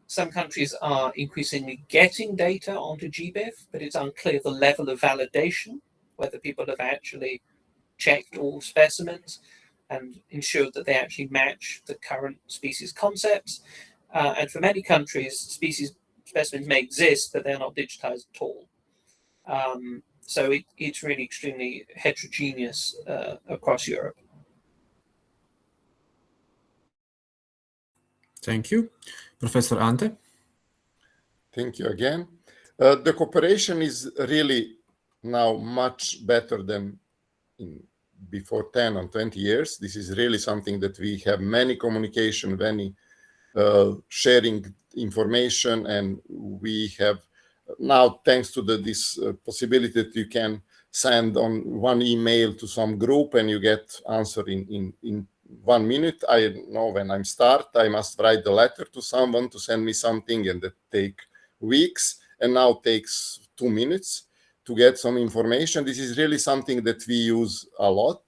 Some countries are increasingly getting data onto GBIF, but it's unclear the level of validation, whether people have actually checked all specimens and ensured that they actually match the current species concepts. And for many countries, species specimens may exist, but they're not digitized at all. So it's really extremely heterogeneous across Europe. Thank you. Professor Ante? Thank you again. The cooperation is really now much better than before 10 or 20 years. This is really something that we have many communication, many sharing information, and we have now, thanks to this possibility that you can send on one email to some group and you get answer in 1 minute. I know when I'm start, I must write the letter to someone to send me something, and that take weeks, and now takes 2 minutes to get some information. This is really something that we use a lot.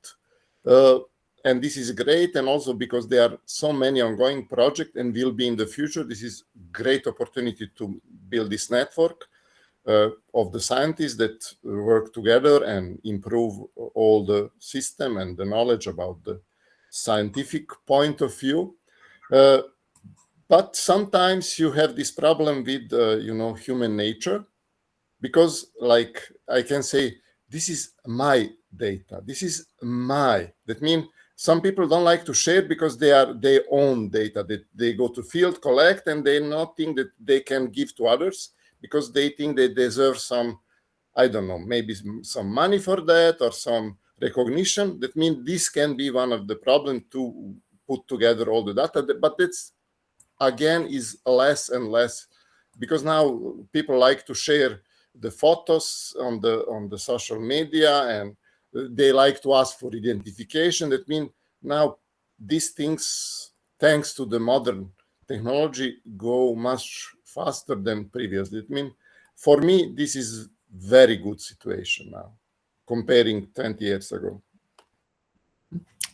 And this is great. And also because there are so many ongoing projects and will be in the future, this is great opportunity to build this network of the scientists that work together and improve all the system and the knowledge about the scientific point of view. But sometimes you have this problem with, human nature, because like I can say, this is my data. This is that means some people don't like to share because they are their own data that they go to field, collect, and they not think that they can give to others because they think they deserve some, I don't know, maybe some money for that or some recognition. That means this can be one of the problems to put together all the data, but it's again is less and less, because now people like to share the photos on the social media, and they like to ask for identification. That means now these things, thanks to the modern technology, go much faster than previously. That means for me, this is very good situation now, comparing 20 years ago.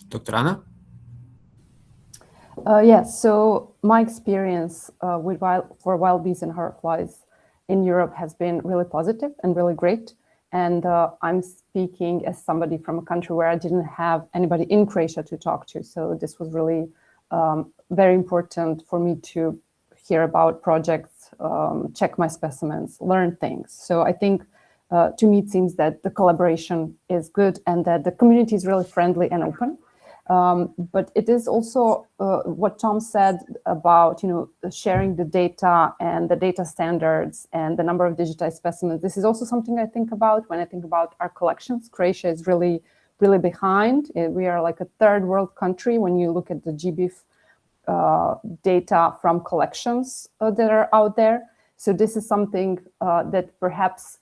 Dr. Anna? Yes, so my experience for wild bees and horrorflies in Europe has been really positive and really great. And I'm speaking as somebody from a country where I didn't have anybody in Croatia to talk to. So this was really very important for me to hear about projects, check my specimens, learn things. So I think to me, it seems that the collaboration is good and that the community is really friendly and open. But it is also what Tom said about, sharing the data and the data standards and the number of digitized specimens. This is also something I think about when I think about our collections. Croatia is really, really behind. We are like a third world country when you look at the GBIF data from collections that are out there. So this is something that perhaps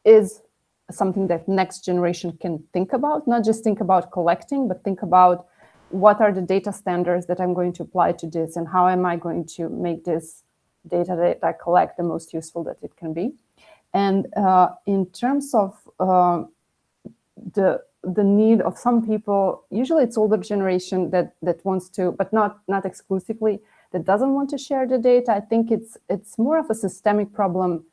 is something that next generation can think about, not just think about collecting, but think about what are the data standards that I'm going to apply to this, and how am I going to make this data that I collect the most useful that it can be. And in terms of the need of some people, usually it's older generation that wants to, but not exclusively, that doesn't want to share the data. I think it's more of a systemic problem.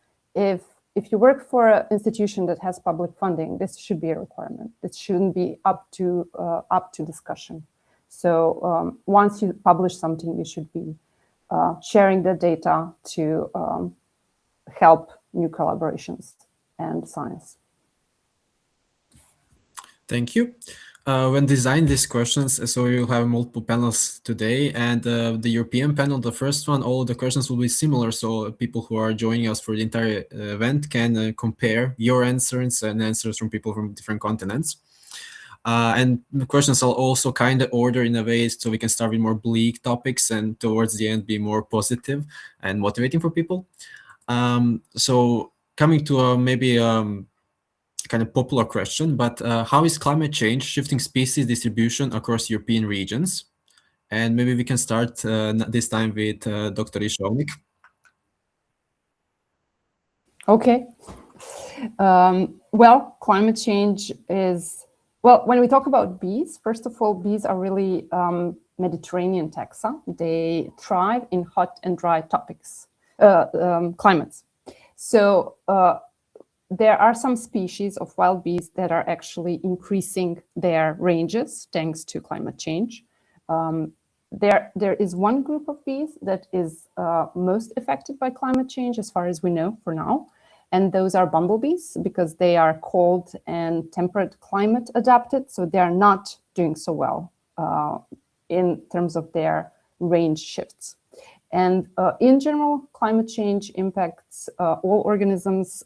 If you work for an institution that has public funding, this should be a requirement. It shouldn't be up to discussion. So once you publish something, you should be sharing the data to help new collaborations and science. Thank you. When designing these questions, so you'll have multiple panels today, and the European panel, the first one, all the questions will be similar, so people who are joining us for the entire event can compare your answers and answers from people from different continents. And the questions are also kind of ordered in a way so we can start with more bleak topics and towards the end be more positive and motivating for people. So coming to maybe kind of popular question, but how is climate change shifting species distribution across European regions? And maybe we can start this time with Dr. Išovnik. Okay. Well, climate change is, well, when we talk about bees, first of all, bees are really Mediterranean taxa. They thrive in hot and dry climates. So there are some species of wild bees that are actually increasing their ranges thanks to climate change. There is one group of bees that is most affected by climate change, as far as we know for now, and those are bumblebees, because they are cold and temperate climate adapted, so they are not doing so well in terms of their range shifts. And in general, climate change impacts all organisms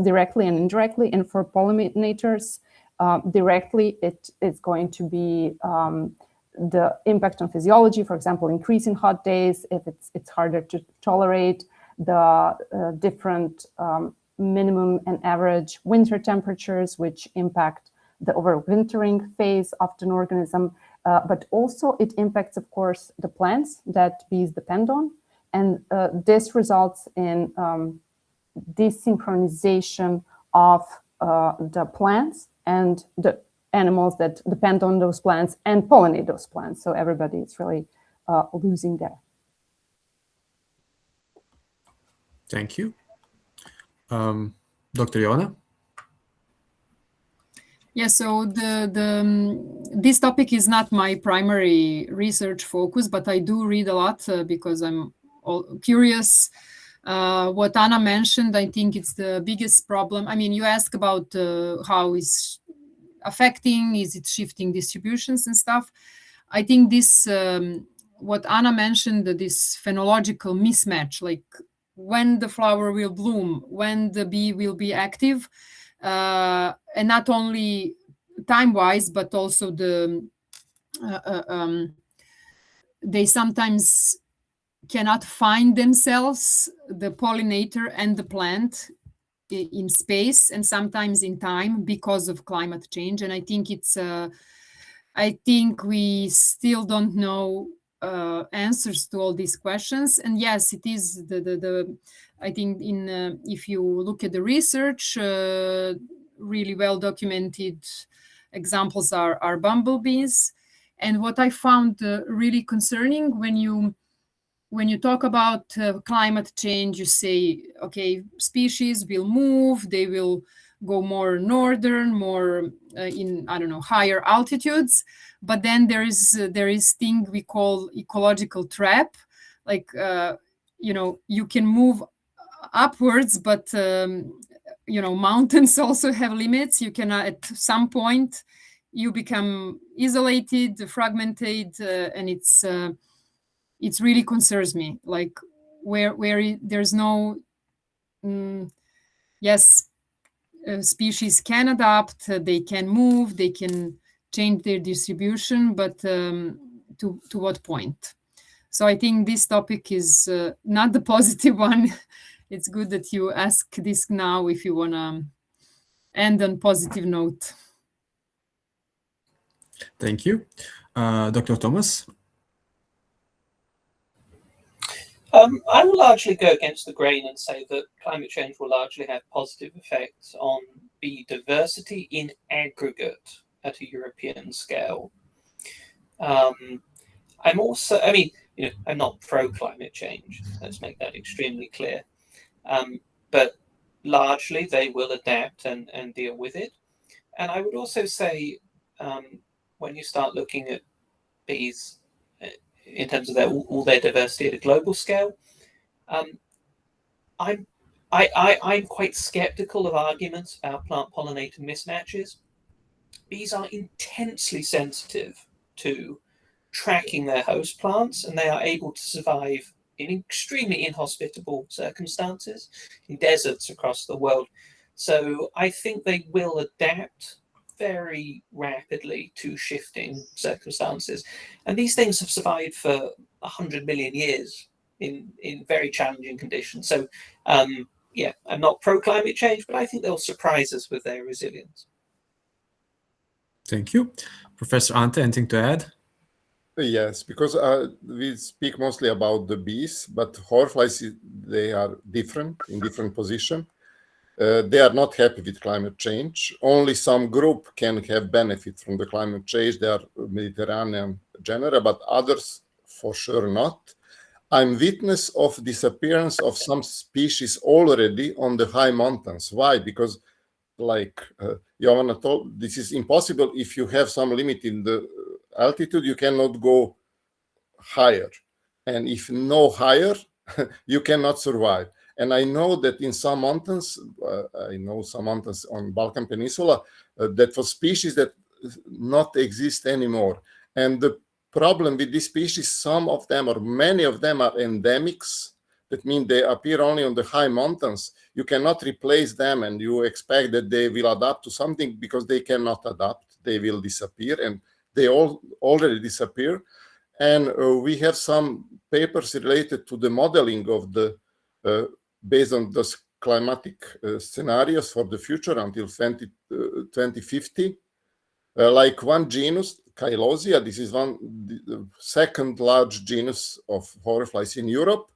directly and indirectly. And for pollinators, directly, it is going to be the impact on physiology, for example, increase in hot days, if it's harder to tolerate, the different minimum and average winter temperatures, which impact the overwintering phase of an organism. But also it impacts, of course, the plants that bees depend on. And this results in desynchronization of the plants and the animals that depend on those plants and pollinate those plants. So everybody is really losing there. Thank you. Dr. Joanna? Yeah, so this topic is not my primary research focus, but I do read a lot because I'm curious. What Anna mentioned, I think it's the biggest problem. I mean, you ask about how is affecting, is it shifting distributions and stuff. I think this, what Anna mentioned, this phenological mismatch, like when the flower will bloom, when the bee will be active, and not only time-wise, but also they sometimes cannot find themselves, the pollinator and the plant, in space and sometimes in time because of climate change. And I think I think we still don't know answers to all these questions. And yes, it is I think if you look at the research, really well documented examples are bumblebees. And what I found really concerning, when you talk about climate change, you say, okay, species will move, they will go more northern, more in, I don't know, higher altitudes. But then there is thing we call ecological trap. Like, you can move upwards, but, mountains also have limits. You can, at some point, you become isolated, fragmented, and it really concerns me, like where there's no, species can adapt, they can move, they can change their distribution, but to what point? So I think this topic is not the positive one. It's good that you ask this now if you want to end on positive note. Thank you. Dr. Thomas? I will largely go against the grain and say that climate change will largely have positive effects on bee diversity in aggregate at a European scale. I'm not pro climate change. Let's make that extremely clear. But largely they will adapt and deal with it. And I would also say, when you start looking at bees in terms of all their diversity at a global scale, I'm quite skeptical of arguments about plant pollinator mismatches. Bees are intensely sensitive to tracking their host plants, and they are able to survive in extremely inhospitable circumstances in deserts across the world. So I think they will adapt very rapidly to shifting circumstances. And these things have survived for 100 million years in very challenging conditions. So I'm not pro climate change, but I think they'll surprise us with their resilience. Thank you. Professor Ante, anything to add? Yes, because we speak mostly about the bees, but horseflies, they are different in different position. they are not happy with climate change. Only some group can have benefit from the climate change. They are Mediterranean genera, but others for sure not. I'm witness of disappearance of some species already on the high mountains. Why? Because like Joanna told, this is impossible. If you have some limit in the altitude, you cannot go higher. And if no higher, you cannot survive. And I know that in some mountains, I know some mountains on Balkan Peninsula, that for species that not exist anymore. And the problem with these species, some of them or many of them are endemics. That means they appear only on the high mountains. You cannot replace them and you expect that they will adapt to something, because they cannot adapt. They will disappear, and they all already disappear. And we have some papers related to the modeling of the, based on the climatic scenarios for the future until 2050. Like one genus, Cheilosia, this is the second large genus of hoverflies in Europe.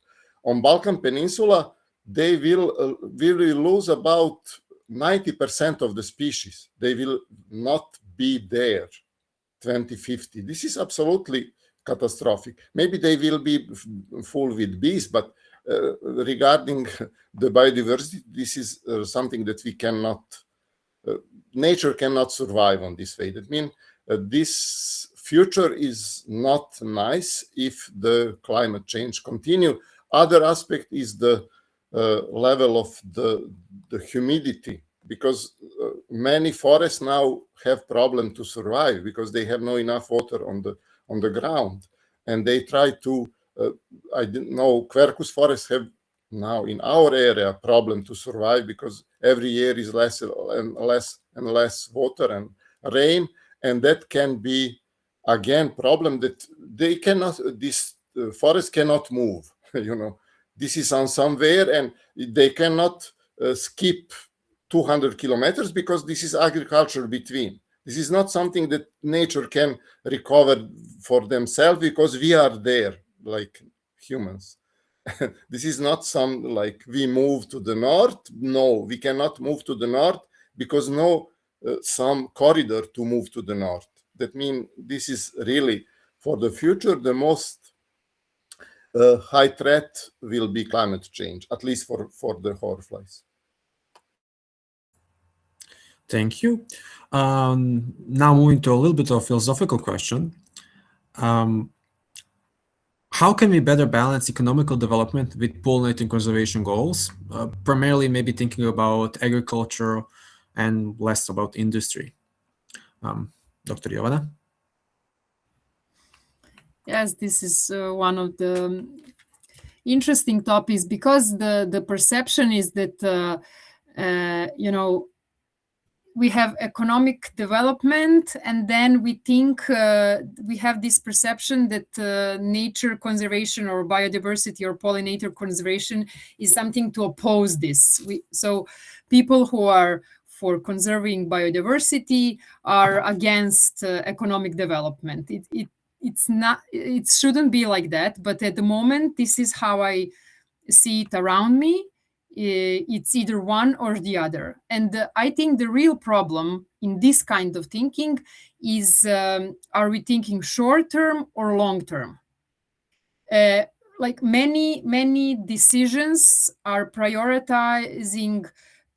On Balkan Peninsula, they will lose about 90% of the species. They will not be there 2050. This is absolutely catastrophic. Maybe they will be full with bees, but regarding the biodiversity, this is something that we cannot, nature cannot survive on this way. That means this future is not nice if the climate change continue. Other aspect is the level of the humidity, because many forests now have problem to survive because they have no enough water on the ground, and they try to. I didn't know Quercus forests have now in our area problem to survive because every year is less and less water and rain, and that can be again problem that they cannot. This forest cannot move. You know, this is on somewhere, and they cannot skip 200 kilometers because this is agriculture between. This is not something that nature can recover for themselves because we are there like humans. This is not some like we move to the north. No, we cannot move to the north because no some corridor to move to the north. That means this is really for the future the most high threat will be climate change, at least for the hoverflies. Thank you. Now moving to a little bit of philosophical question. How can we better balance economical development with pollinating conservation goals? Primarily maybe thinking about agriculture and less about industry. Dr. Jovana? Yes, this is one of the interesting topics, because the perception is that, you know, we have economic development, and then we think we have this perception that nature conservation or biodiversity or pollinator conservation is something to oppose this. So people who are for conserving biodiversity are against economic development. It's not, it shouldn't be like that, but at the moment, this is how I see it around me. It's either one or the other. And I think the real problem in this kind of thinking is, are we thinking short-term or long-term? Like many decisions are prioritizing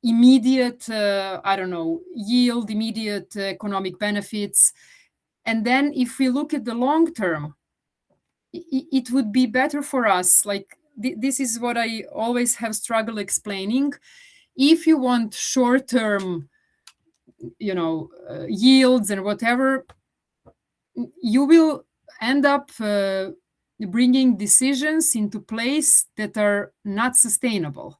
immediate, I don't know, yield, immediate economic benefits. And then if we look at the long term, it would be better for us. Like this is what I always have struggled explaining. If you want short term, you know, yields and whatever, you will end up bringing decisions into place that are not sustainable.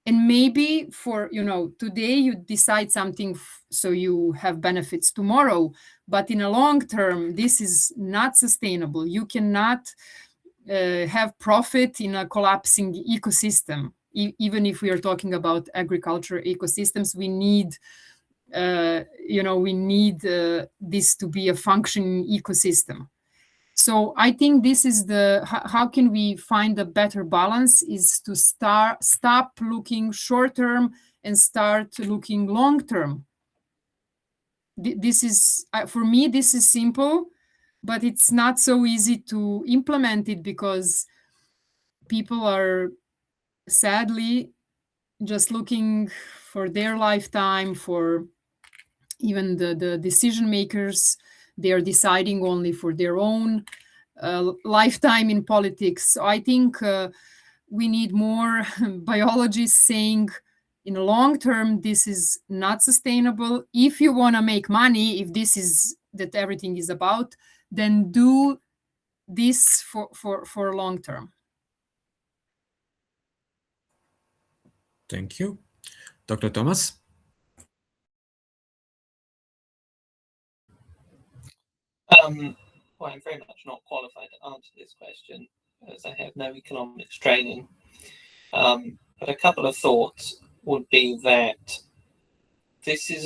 And maybe for, you know, today you decide something so you have benefits tomorrow, but in a long term, this is not sustainable. You cannot have profit in a collapsing ecosystem. Even if we are talking about agriculture ecosystems, we need, you know, we need this to be a functioning ecosystem. So I think this is how can we find a better balance is to stop looking short term and start looking long term. This is, for me, this is simple, but it's not so easy to implement it because people are sadly just looking for their lifetime, for even the decision makers, they are deciding only for their own lifetime in politics. So I think we need more biologists saying, in the long term, this is not sustainable. If you want to make money, if this is that everything is about, then do this for long term. Thank you. Dr. Thomas? Well, I'm very much not qualified to answer this question as I have no economics training. But a couple of thoughts would be that this is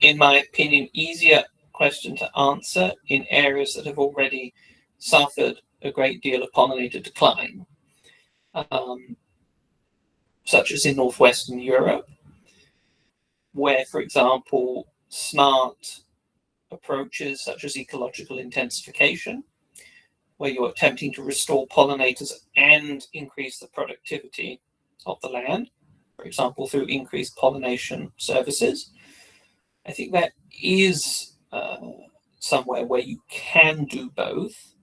in my opinion, easier question to answer in areas that have already suffered a great deal of pollinator decline, such as in Northwestern Europe, where, for example, smart approaches such as ecological intensification, where you're attempting to restore pollinators and increase the productivity of the land, for example, through increased pollination services. I think that is somewhere where you can do both,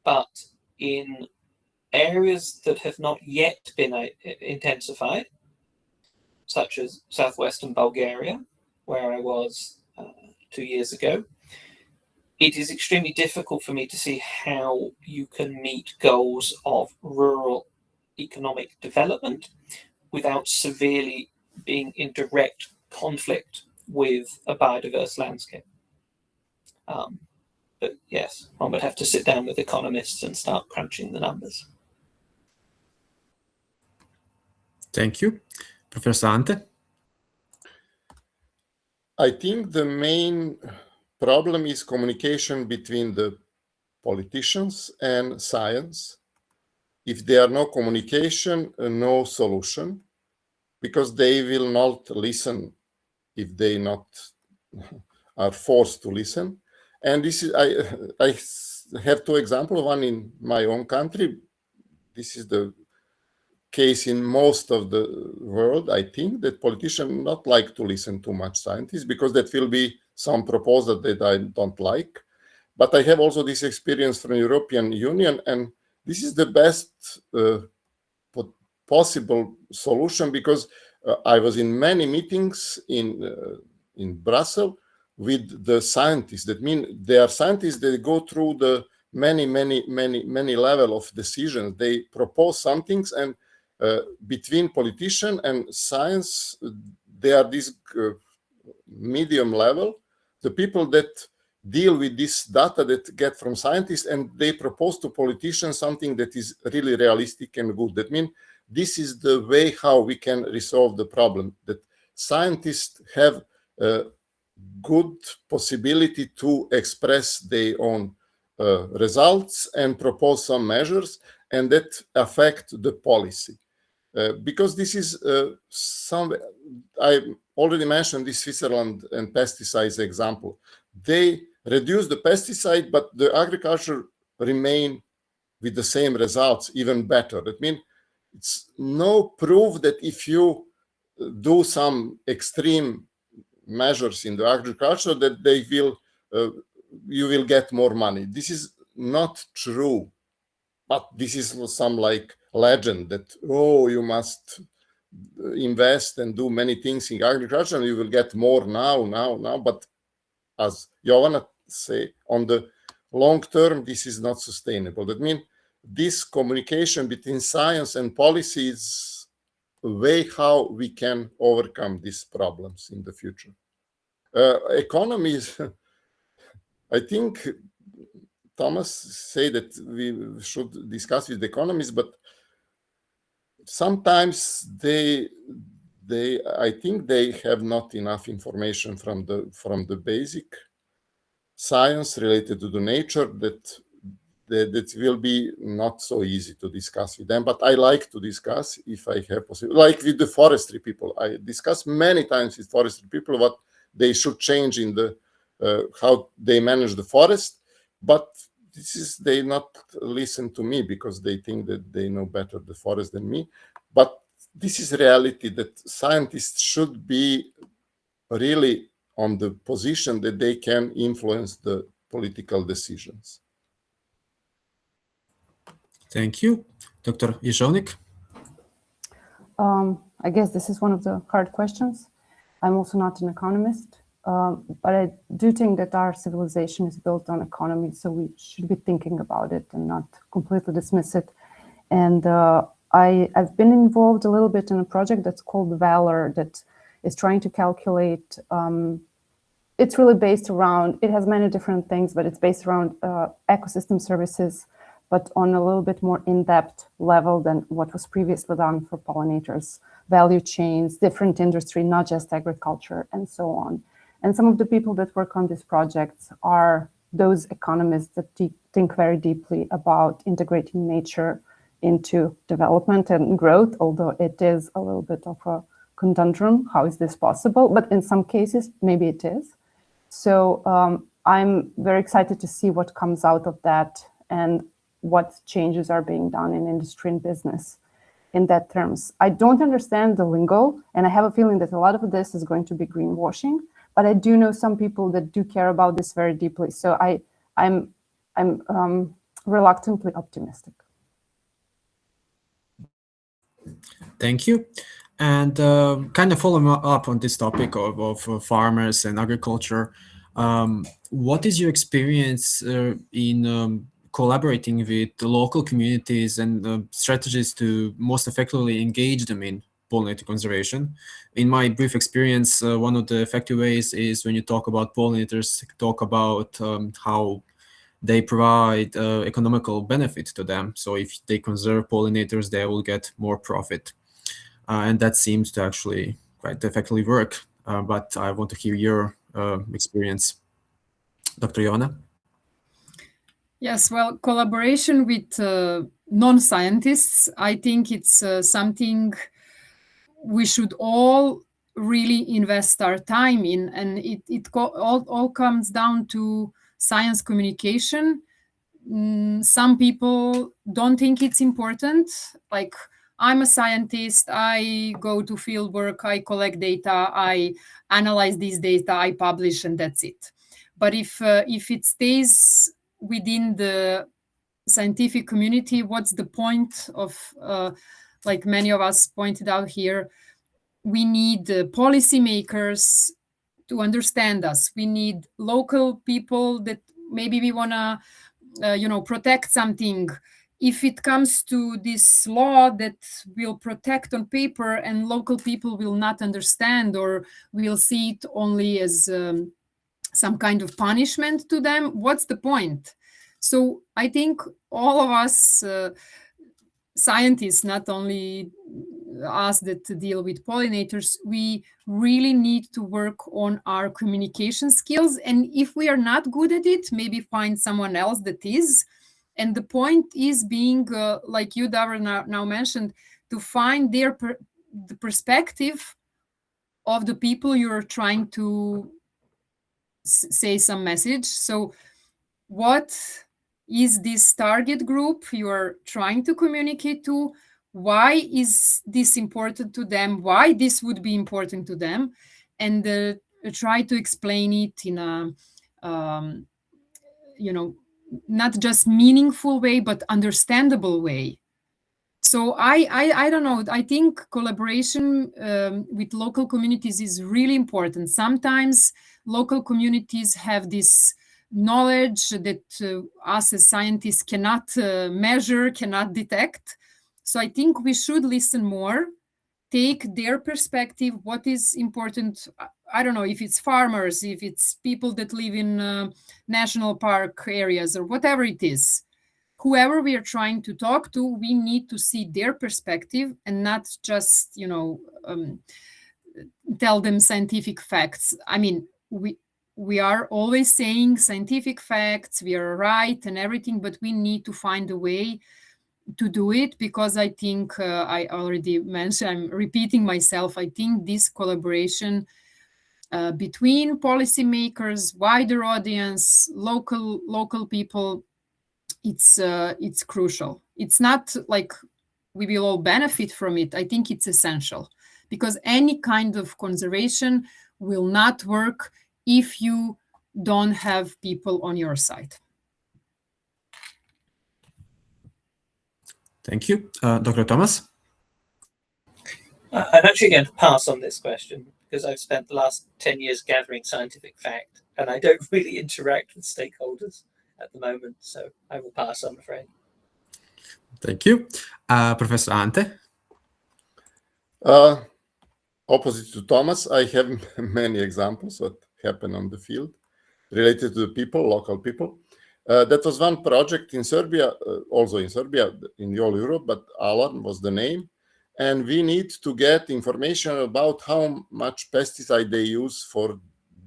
but in areas that have not yet been intensified, such as southwestern Bulgaria, where I was 2 years ago, it is extremely difficult for me to see how you can meet goals of rural economic development without severely being in direct conflict with a biodiverse landscape. But yes, one would have to sit down with economists and start crunching the numbers. Thank you. Professor Ante? I think the main problem is communication between the politicians and science. If there are no communication, no solution, because they will not listen if they not are forced to listen. And this is, I have two examples, one in my own country. This is the case in most of the world, I think, that politicians not like to listen too much scientists because that will be some proposal that I don't like. But I have also this experience from European Union, and this is the best possible solution because I was in many meetings in Brussels with the scientists. That means they are scientists that go through the many level of decisions. They propose some things, and between politician and science, they are this medium level. The people that deal with this data that get from scientists, and they propose to politicians something that is really realistic and good. That means this is the way how we can resolve the problem, that scientists have a good possibility to express their own results and propose some measures, and that affect the policy. Because this is I already mentioned this Switzerland and pesticides example. They reduce the pesticide, but the agriculture remain with the same results, even better. That means it's no proof that if you do some extreme measures in the agriculture that they will you will get more money. This is not true, but this is some like legend that, oh, you must invest and do many things in agriculture and you will get more now. But as Joanna say, on the long term, this is not sustainable. That means this communication between science and policy is a way how we can overcome these problems in the future. Economies, I think Thomas said that we should discuss with the economists, but sometimes I think they have not enough information from the basic science related to the nature, that that will be not so easy to discuss with them. But I like to discuss if I have possibility. Like with the forestry people, I discuss many times with forestry people what they should change in the how they manage the forest. But they not listen to me because they think that they know better the forest than me. But this is reality, that scientists should be really on the position that they can influence the political decisions. Thank you. Dr. Ježovnik? I guess this is one of the hard questions. I'm also not an economist, but I do think that our civilization is built on economy, so we should be thinking about it and not completely dismiss it. And I've been involved a little bit in a project that's called Valor, that is trying to calculate. It's really based around, it has many different things, but it's based around ecosystem services, but on a little bit more in-depth level than what was previously done for pollinators, value chains, different industry, not just agriculture, and so on. And some of the people that work on these projects are those economists that think very deeply about integrating nature into development and growth, although it is a little bit of a conundrum. How is this possible? But in some cases, maybe it is. So I'm very excited to see what comes out of that and what changes are being done in industry and business in that terms. I don't understand the lingo, and I have a feeling that a lot of this is going to be greenwashing, but I do know some people that do care about this very deeply. So I'm reluctantly optimistic. Thank you. And kind of following up on this topic of farmers and agriculture, what is your experience in collaborating with the local communities and strategies to most effectively engage them in pollinator conservation? In my brief experience, one of the effective ways is when you talk about pollinators, talk about how they provide economical benefit to them. So if they conserve pollinators, they will get more profit. And that seems to actually quite effectively work. But I want to hear your experience. Dr. Joanna? Yes, well, collaboration with non-scientists, I think it's something we should all really invest our time in. And it all comes down to science communication. Some people don't think it's important. Like, I'm a scientist, I go to field work, I collect data, I analyze these data, I publish, and that's it. But if it stays within the scientific community, what's the point of, like many of us pointed out here, we need policymakers to understand us. We need local people that maybe we want to, protect something. If it comes to this law that will protect on paper and local people will not understand or will see it only as some kind of punishment to them, what's the point? So I think all of us scientists, not only us that deal with pollinators, we really need to work on our communication skills. And if we are not good at it, maybe find someone else that is. And the point is being, like you, Davor, now mentioned, to find the perspective of the people you're trying to say some message. So what is this target group you're trying to communicate to? Why is this important to them? Why this would be important to them? And try to explain it in a, not just meaningful way, but understandable way. So I don't know. I think collaboration with local communities is really important. Sometimes local communities have this knowledge that us as scientists cannot measure, cannot detect. So I think we should listen more, take their perspective, what is important. I don't know if it's farmers, if it's people that live in national park areas or whatever it is. Whoever we are trying to talk to, we need to see their perspective and not just, tell them scientific facts. I mean, we are always saying scientific facts, we are right and everything, but we need to find a way to do it, because I think I already mentioned, I'm repeating myself, I think this collaboration between policymakers, wider audience, local people, it's crucial. It's not like we will all benefit from it. I think it's essential, because any kind of conservation will not work if you don't have people on your side. Thank you. Dr. Thomas? I'm actually going to pass on this question because I've spent the last 10 years gathering scientific fact and I don't really interact with stakeholders at the moment. So I will pass, I'm afraid. Thank you. Professor Ante? Opposite to Thomas, I have many examples that happen on the field related to the people, local people. That was one project in Serbia, also in Serbia, in the whole Europe, but Alarm was the name. And we need to get information about how much pesticide they use for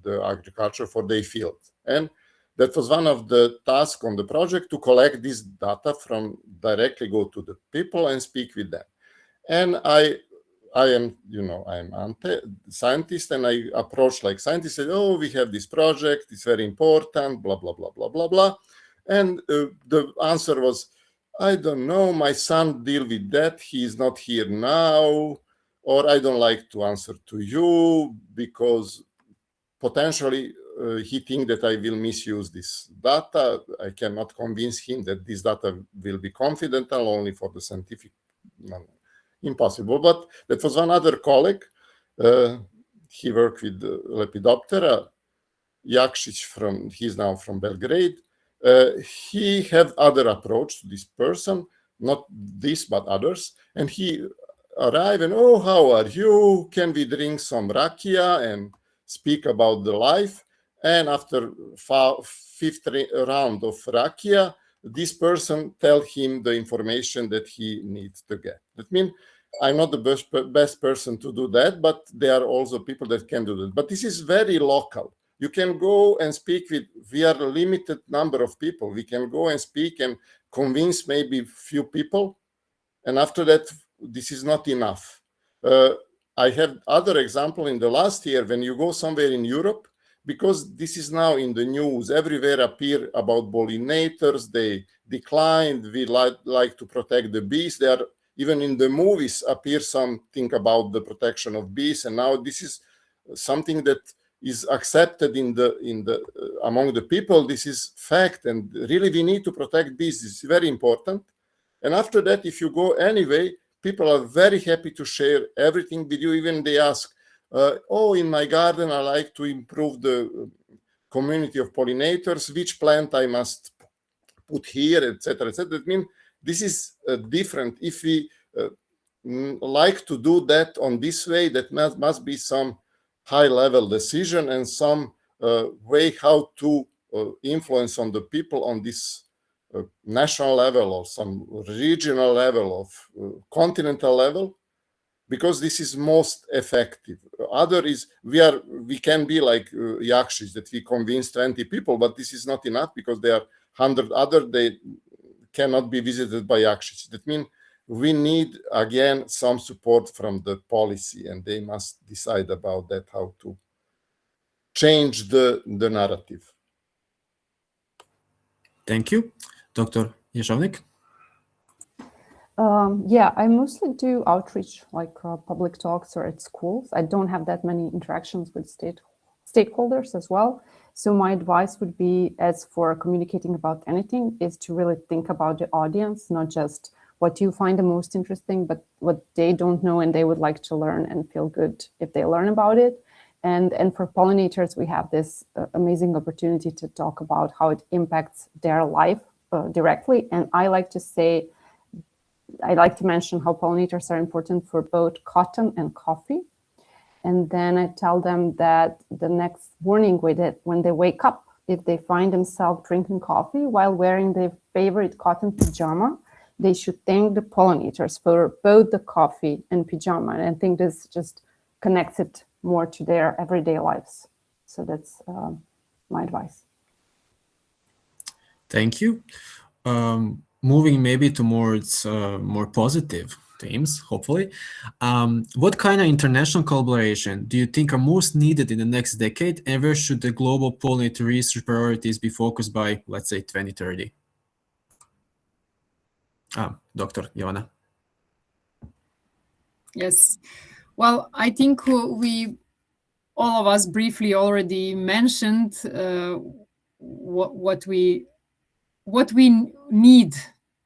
the agriculture for their field. And that was one of the tasks on the project, to collect this data from directly go to the people and speak with them. And I am, I'm Ante, scientist, and I approach like scientist, said, oh, we have this project, it's very important, blah, blah, blah, blah, blah, blah. And the answer was, I don't know, my son deal with that, he is not here now, or I don't like to answer to you because potentially he think that I will misuse this data. I cannot convince him that this data will be confidential only for the scientific. Impossible. But that was one other colleague. He worked with Lepidoptera, Jakšić he's now from Belgrade. He have other approach to this person, not this, but others. And he arrived and, oh, how are you? Can we drink some rakia and speak about the life? And after fifth round of rakia, this person tell him the information that he needs to get. That means I'm not the best person to do that, but there are also people that can do that. But this is very local. You can go and speak with, we are a limited number of people. We can go and speak and convince maybe few people. And after that, this is not enough. I have other example in the last year when you go somewhere in Europe, because this is now in the news, everywhere appear about pollinators, they declined, we like to protect the bees. They are, even in the movies appear something about the protection of bees. And now this is something that is accepted among the people. This is fact, and really we need to protect bees. It's very important. And after that, if you go anyway, people are very happy to share everything with you. Even they ask, oh, in my garden, I like to improve the community of pollinators, which plant I must put here, etc., etc. That means this is different. If we like to do that on this way, that must be some high-level decision and some way how to influence on the people on this national level or some regional level of continental level, because this is most effective. Other is we can be like Jakšić, that we convince 20 people, but this is not enough because there are 100 other, they cannot be visited by Jakšić. That means we need, again, some support from the policy, and they must decide about that, how to change the narrative. Thank you. Dr. Ježovnik? Yeah, I mostly do outreach, like public talks or at schools. I don't have that many interactions with stakeholders as well. So my advice would be, as for communicating about anything, is to really think about the audience, not just what you find the most interesting, but what they don't know and they would like to learn and feel good if they learn about it. And for pollinators, we have this amazing opportunity to talk about how it impacts their life directly. And I like to mention how pollinators are important for both cotton and coffee. And then I tell them that the next morning when they wake up, if they find themselves drinking coffee while wearing their favorite cotton pajama, they should thank the pollinators for both the coffee and pajama. And I think this just connects it more to their everyday lives. So that's my advice. Thank you. Moving maybe towards more positive themes, hopefully. What kind of international collaboration do you think are most needed in the next decade, and where should the global pollinator research priorities be focused by, let's say, 2030? Dr. Joanna. Yes. Well, I think all of us briefly already mentioned what we need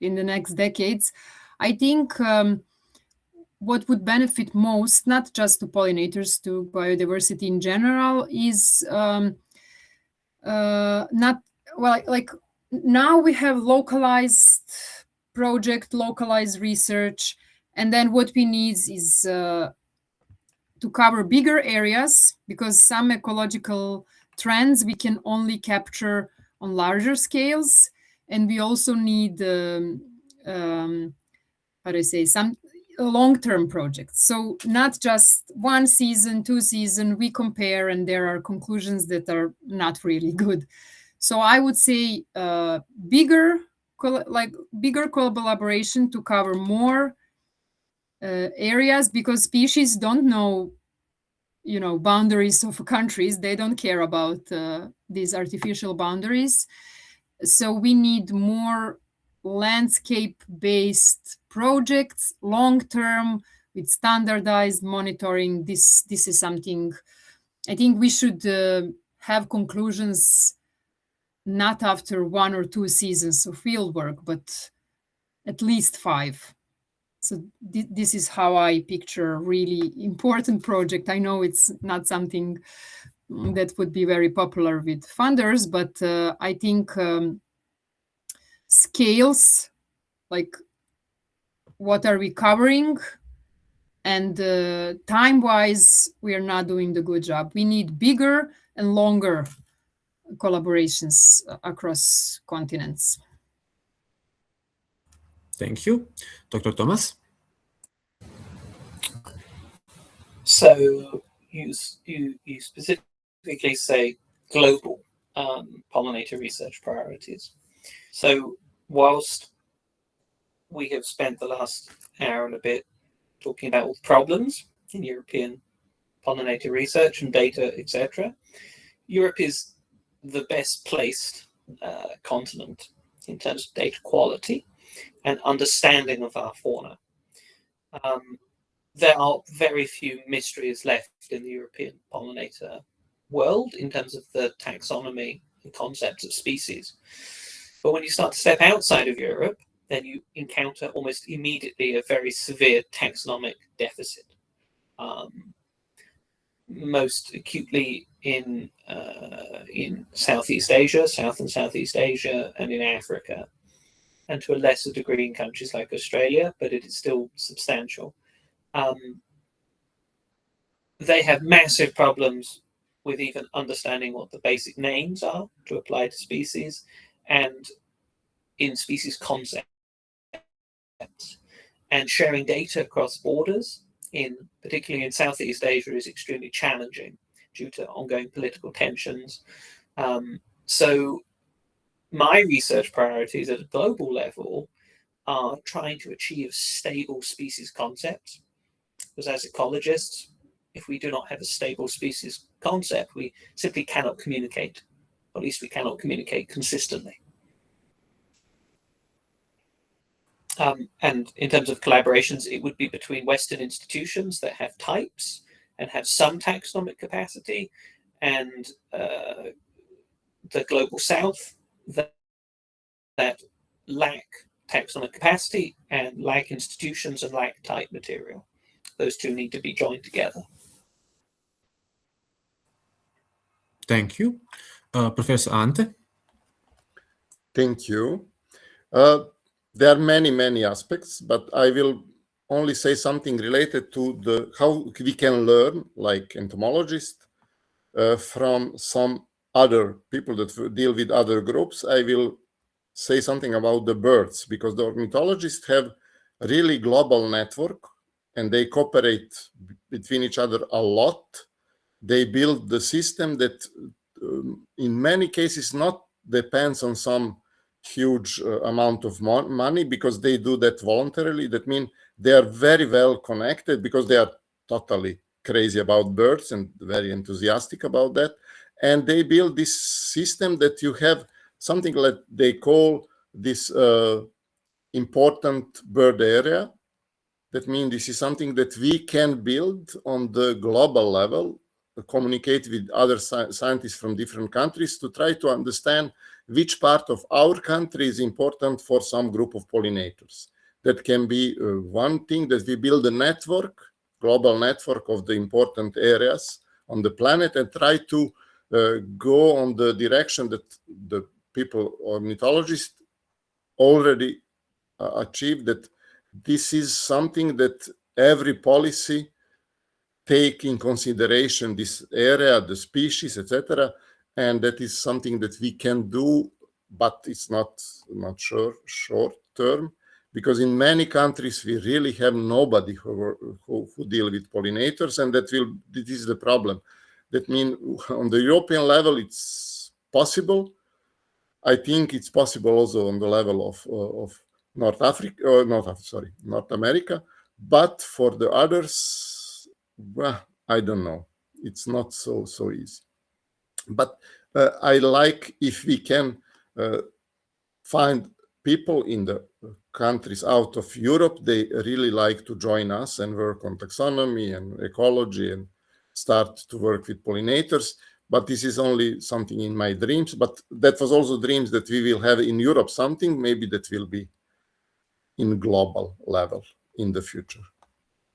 in the next decades. I think what would benefit most, not just to pollinators, to biodiversity in general, is now we have localized project, localized research, and then what we need is to cover bigger areas, because some ecological trends we can only capture on larger scales, and we also need some long-term projects. So not just 1 season, 2 season, we compare and there are conclusions that are not really good. So I would say bigger collaboration to cover more areas, because species don't know, boundaries of countries. They don't care about these artificial boundaries. So we need more landscape-based projects, long-term, with standardized monitoring. This is something I think we should have conclusions not after 1 or 2 seasons of field work, but at least 5. So this is how I picture a really important project. I know it's not something that would be very popular with funders, but I think scales, like what are we covering, and time-wise, we are not doing the good job. We need bigger and longer collaborations across continents. Thank you. Dr. Thomas? So you specifically say global pollinator research priorities. So whilst we have spent the last hour and a bit talking about all the problems in European pollinator research and data, etc., Europe is the best placed continent in terms of data quality and understanding of our fauna. There are very few mysteries left in the European pollinator world in terms of the taxonomy and concepts of species. But when you start to step outside of Europe, then you encounter almost immediately a very severe taxonomic deficit. Most acutely in Southeast Asia, South and Southeast Asia, and in Africa, and to a lesser degree in countries like Australia, but it is still substantial. They have massive problems with even understanding what the basic names are to apply to species and in species concepts. And sharing data across borders, particularly in Southeast Asia, is extremely challenging due to ongoing political tensions. So my research priorities at a global level are trying to achieve stable species concepts, because as ecologists, if we do not have a stable species concept, we simply cannot communicate, or at least we cannot communicate consistently. And in terms of collaborations, it would be between Western institutions that have types and have some taxonomic capacity, and the global South that lack taxonomic capacity and lack institutions and lack type material. Those two need to be joined together. Thank you. Professor Ante? Thank you. There are many aspects, but I will only say something related to how we can learn, like entomologists, from some other people that deal with other groups. I will say something about the birds, because the ornithologists have a really global network and they cooperate between each other a lot. They build the system that in many cases not depends on some huge amount of money, because they do that voluntarily. That means they are very well connected, because they are totally crazy about birds and very enthusiastic about that. And they build this system that you have something like they call this important bird area. That means this is something that we can build on the global level, communicate with other scientists from different countries to try to understand which part of our country is important for some group of pollinators. That can be one thing, that we build a network, global network of the important areas on the planet, and try to go on the direction that the people, ornithologists, already achieved, that this is something that every policy take in consideration, this area, the species, etc. And that is something that we can do, but it's not short term, because in many countries we really have nobody who deal with pollinators, and this is the problem. That means on the European level it's possible. I think it's possible also on the level of North America, but for the others, well, I don't know. It's not so easy. But I like if we can find people in the countries out of Europe, they really like to join us and work on taxonomy and ecology and start to work with pollinators. But this is only something in my dreams. But that was also dreams that we will have in Europe something, maybe that will be in global level in the future.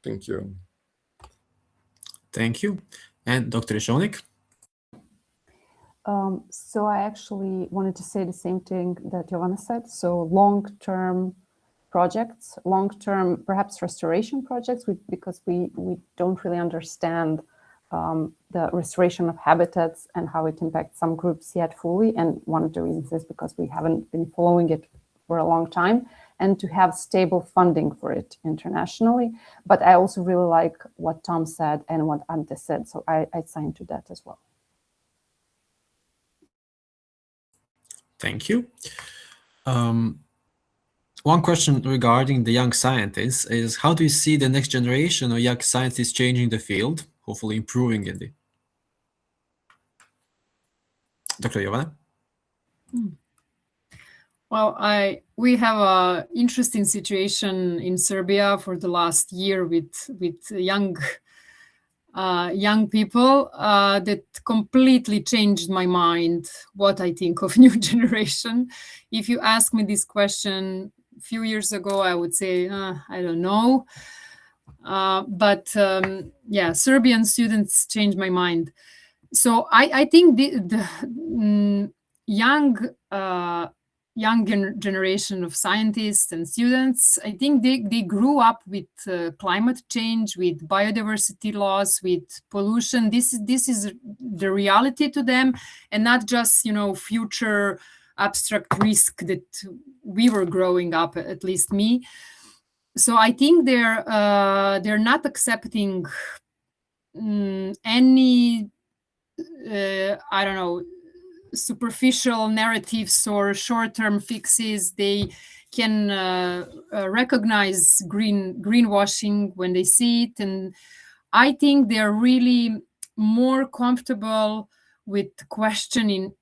Thank you. Thank you. And Dr. Ishonik? So I actually wanted to say the same thing that Giovanna said. So long-term projects, long-term perhaps restoration projects, because we don't really understand the restoration of habitats and how it impacts some groups yet fully. And one of the reasons is because we haven't been following it for a long time, and to have stable funding for it internationally. But I also really like what Tom said and what Ante said, so I signed to that as well. Thank you. One question regarding the young scientists is, how do you see the next generation of young scientists changing the field, hopefully improving it? Dr. Giovanna? Well, we have an interesting situation in Serbia for the last year with young people that completely changed my mind what I think of new generation. If you ask me this question a few years ago, I would say I don't know. But yeah, Serbian students changed my mind. So I think the young generation of scientists and students, I think they grew up with climate change, with biodiversity loss, with pollution. This is the reality to them, and not just future abstract risk that we were growing up, at least me. So I think they're not accepting any I don't know, superficial narratives or short-term fixes. They can recognize greenwashing when they see it, and I think they're really more comfortable with questioning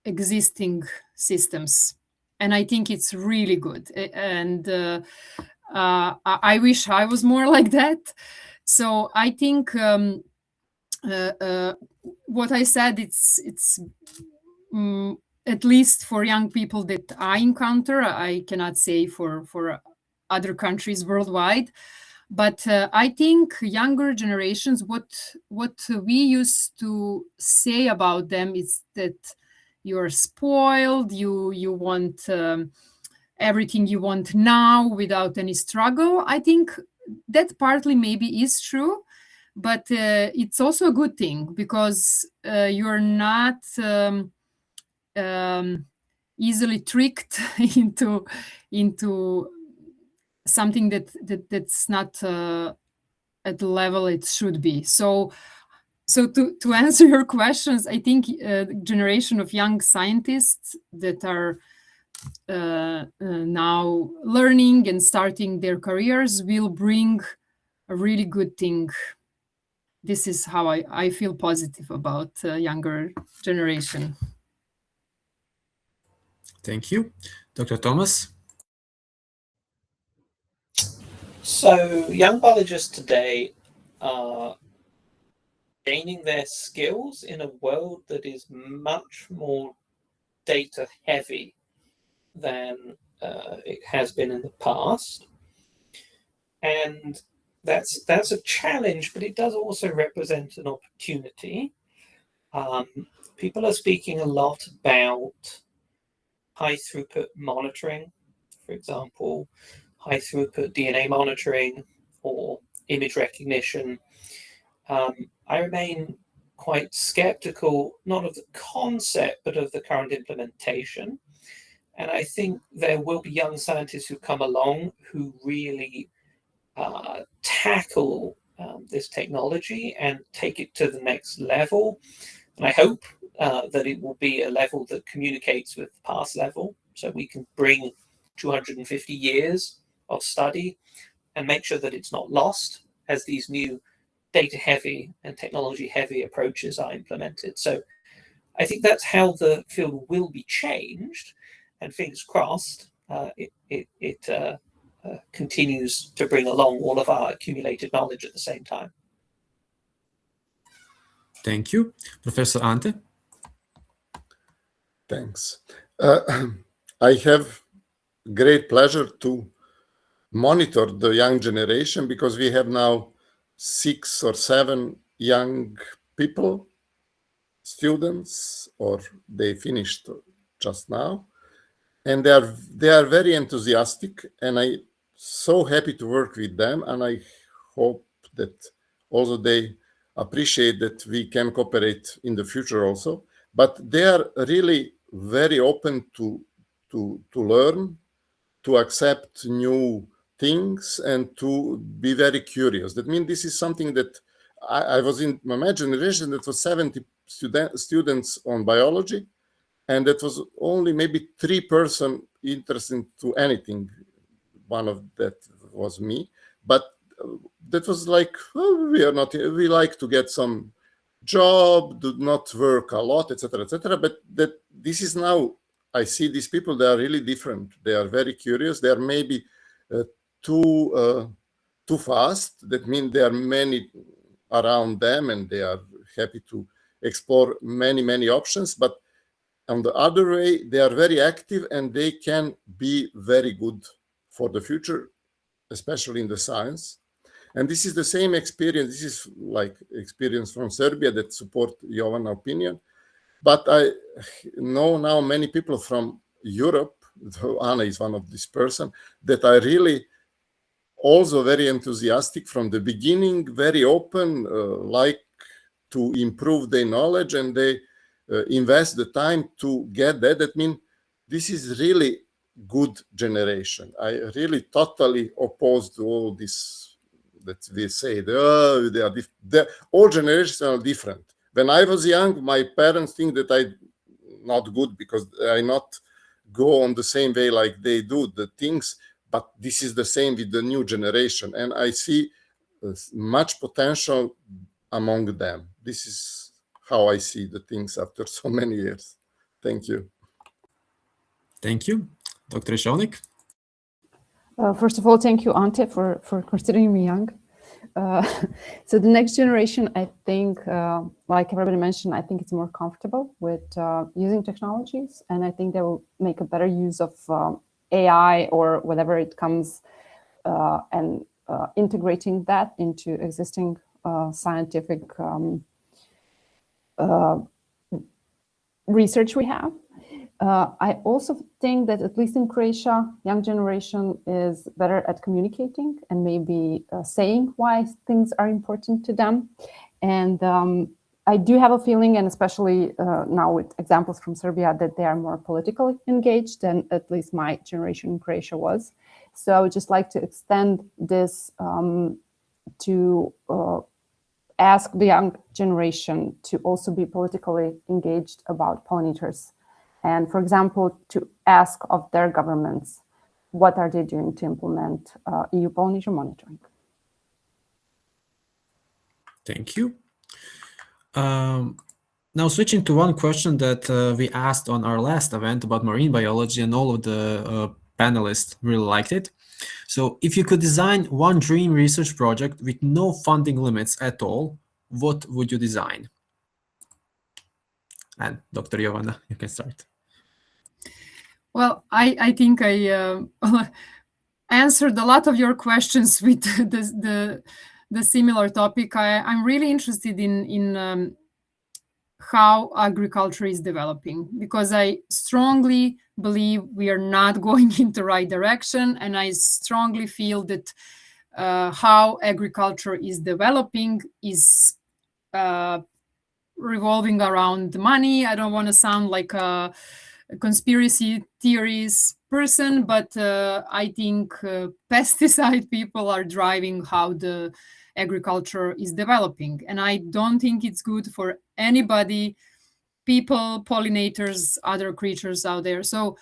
existing systems, and I think it's really good. And I wish I was more like that. So I think what I said, it's at least for young people that I encounter. I cannot say for other countries worldwide, but I think younger generations, what we used to say about them is that you're spoiled, you want everything you want now without any struggle. I think that partly maybe is true, but it's also a good thing, because you're not easily tricked into something that's not at the level it should be. So So to answer your questions, I think the generation of young scientists that are now learning and starting their careers will bring a really good thing. This is how I feel positive about younger generation. Thank you. Dr. Thomas? So young biologists today are gaining their skills in a world that is much more data heavy than it has been in the past. And that's a challenge, but it does also represent an opportunity. People are speaking a lot about high throughput monitoring, for example, high throughput DNA monitoring or image recognition. I remain quite skeptical, not of the concept, but of the current implementation. And I think there will be young scientists who come along who really tackle this technology and take it to the next level. And I hope that it will be a level that communicates with the past level, so we can bring 250 years of study and make sure that it's not lost as these new data heavy and technology heavy approaches are implemented. So I think that's how the field will be changed, and fingers crossed it continues to bring along all of our accumulated knowledge at the same time. Thank you. Professor Ante? Thanks. I have great pleasure to monitor the young generation because we have now 6 or 7 young people, students, or they finished just now, and they are very enthusiastic, and I'm so happy to work with them, and I hope that also they appreciate that we can cooperate in the future also. But they are really very open to learn, to accept new things, and to be very curious. That means this is something that I was in my generation that was 70 students on biology, and that was only maybe 3% interested to anything. One of that was me, but that was like, well, we like to get some job, do not work a lot, etc., etc. But that this is now, I see these people, they are really different. They are very curious. They are maybe too fast. That means there are many around them, and they are happy to explore many options. But on the other way, they are very active, and they can be very good for the future, especially in the science. And this is the same experience. This is like experience from Serbia that support Jovan's opinion. But I know now many people from Europe, Anna is one of this person, that are really also very enthusiastic from the beginning, very open, like to improve their knowledge, and they invest the time to get that. That means this is really good generation. I really totally opposed to all this that we say, oh, all generations are different. When I was young, my parents think that I'm not good because I not go on the same way like they do the things, but this is the same with the new generation. And I see much potential among them. This is how I see the things after so many years. Thank you. Thank you. Dr. Šonik? First of all, thank you, Ante, for considering me young. So the next generation, I think, like everybody mentioned, I think it's more comfortable with using technologies, and I think they will make a better use of AI or whatever it comes, and integrating that into existing scientific research we have. I also think that at least in Croatia, young generation is better at communicating and maybe saying why things are important to them. And I do have a feeling, and especially now with examples from Serbia, that they are more politically engaged than at least my generation in Croatia was. So I would just like to extend this to ask the young generation to also be politically engaged about pollinators. And for example, to ask of their governments, what are they doing to implement EU pollinator monitoring? Thank you. Now switching to one question that we asked on our last event about marine biology, and all of the panelists really liked it. So if you could design one dream research project with no funding limits at all, what would you design? And Dr. Jovana, you can start. Well, I think I answered a lot of your questions with the similar topic. I'm really interested in how agriculture is developing, because I strongly believe we are not going in the right direction, and I strongly feel that how agriculture is developing is revolving around money. I don't want to sound like a conspiracy theories person, but I think pesticide people are driving how the agriculture is developing, and I don't think it's good for anybody, people, pollinators, other creatures out there. So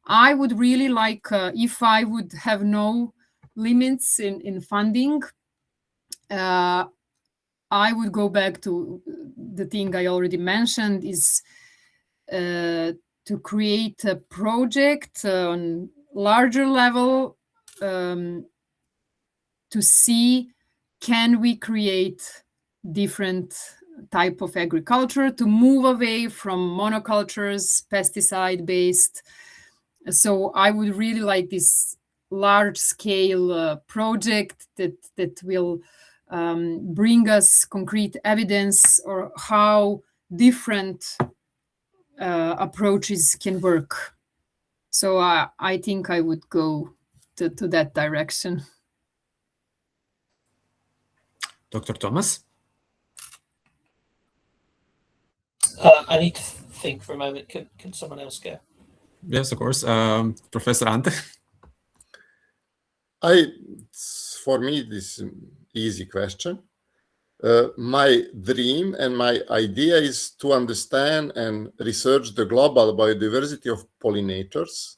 I would really like, if I would have no limits in funding, I would go back to the thing I already mentioned, is to create a project on larger level to see, can we create different type of agriculture to move away from monocultures, pesticide based. So I would really like this large scale project that will bring us concrete evidence or how different approaches can work. So I think I would go to that direction. Dr. Thomas? I need to think for a moment. Can someone else go? Yes, of course. Professor Ante? For me, this is an easy question. My dream and my idea is to understand and research the global biodiversity of pollinators.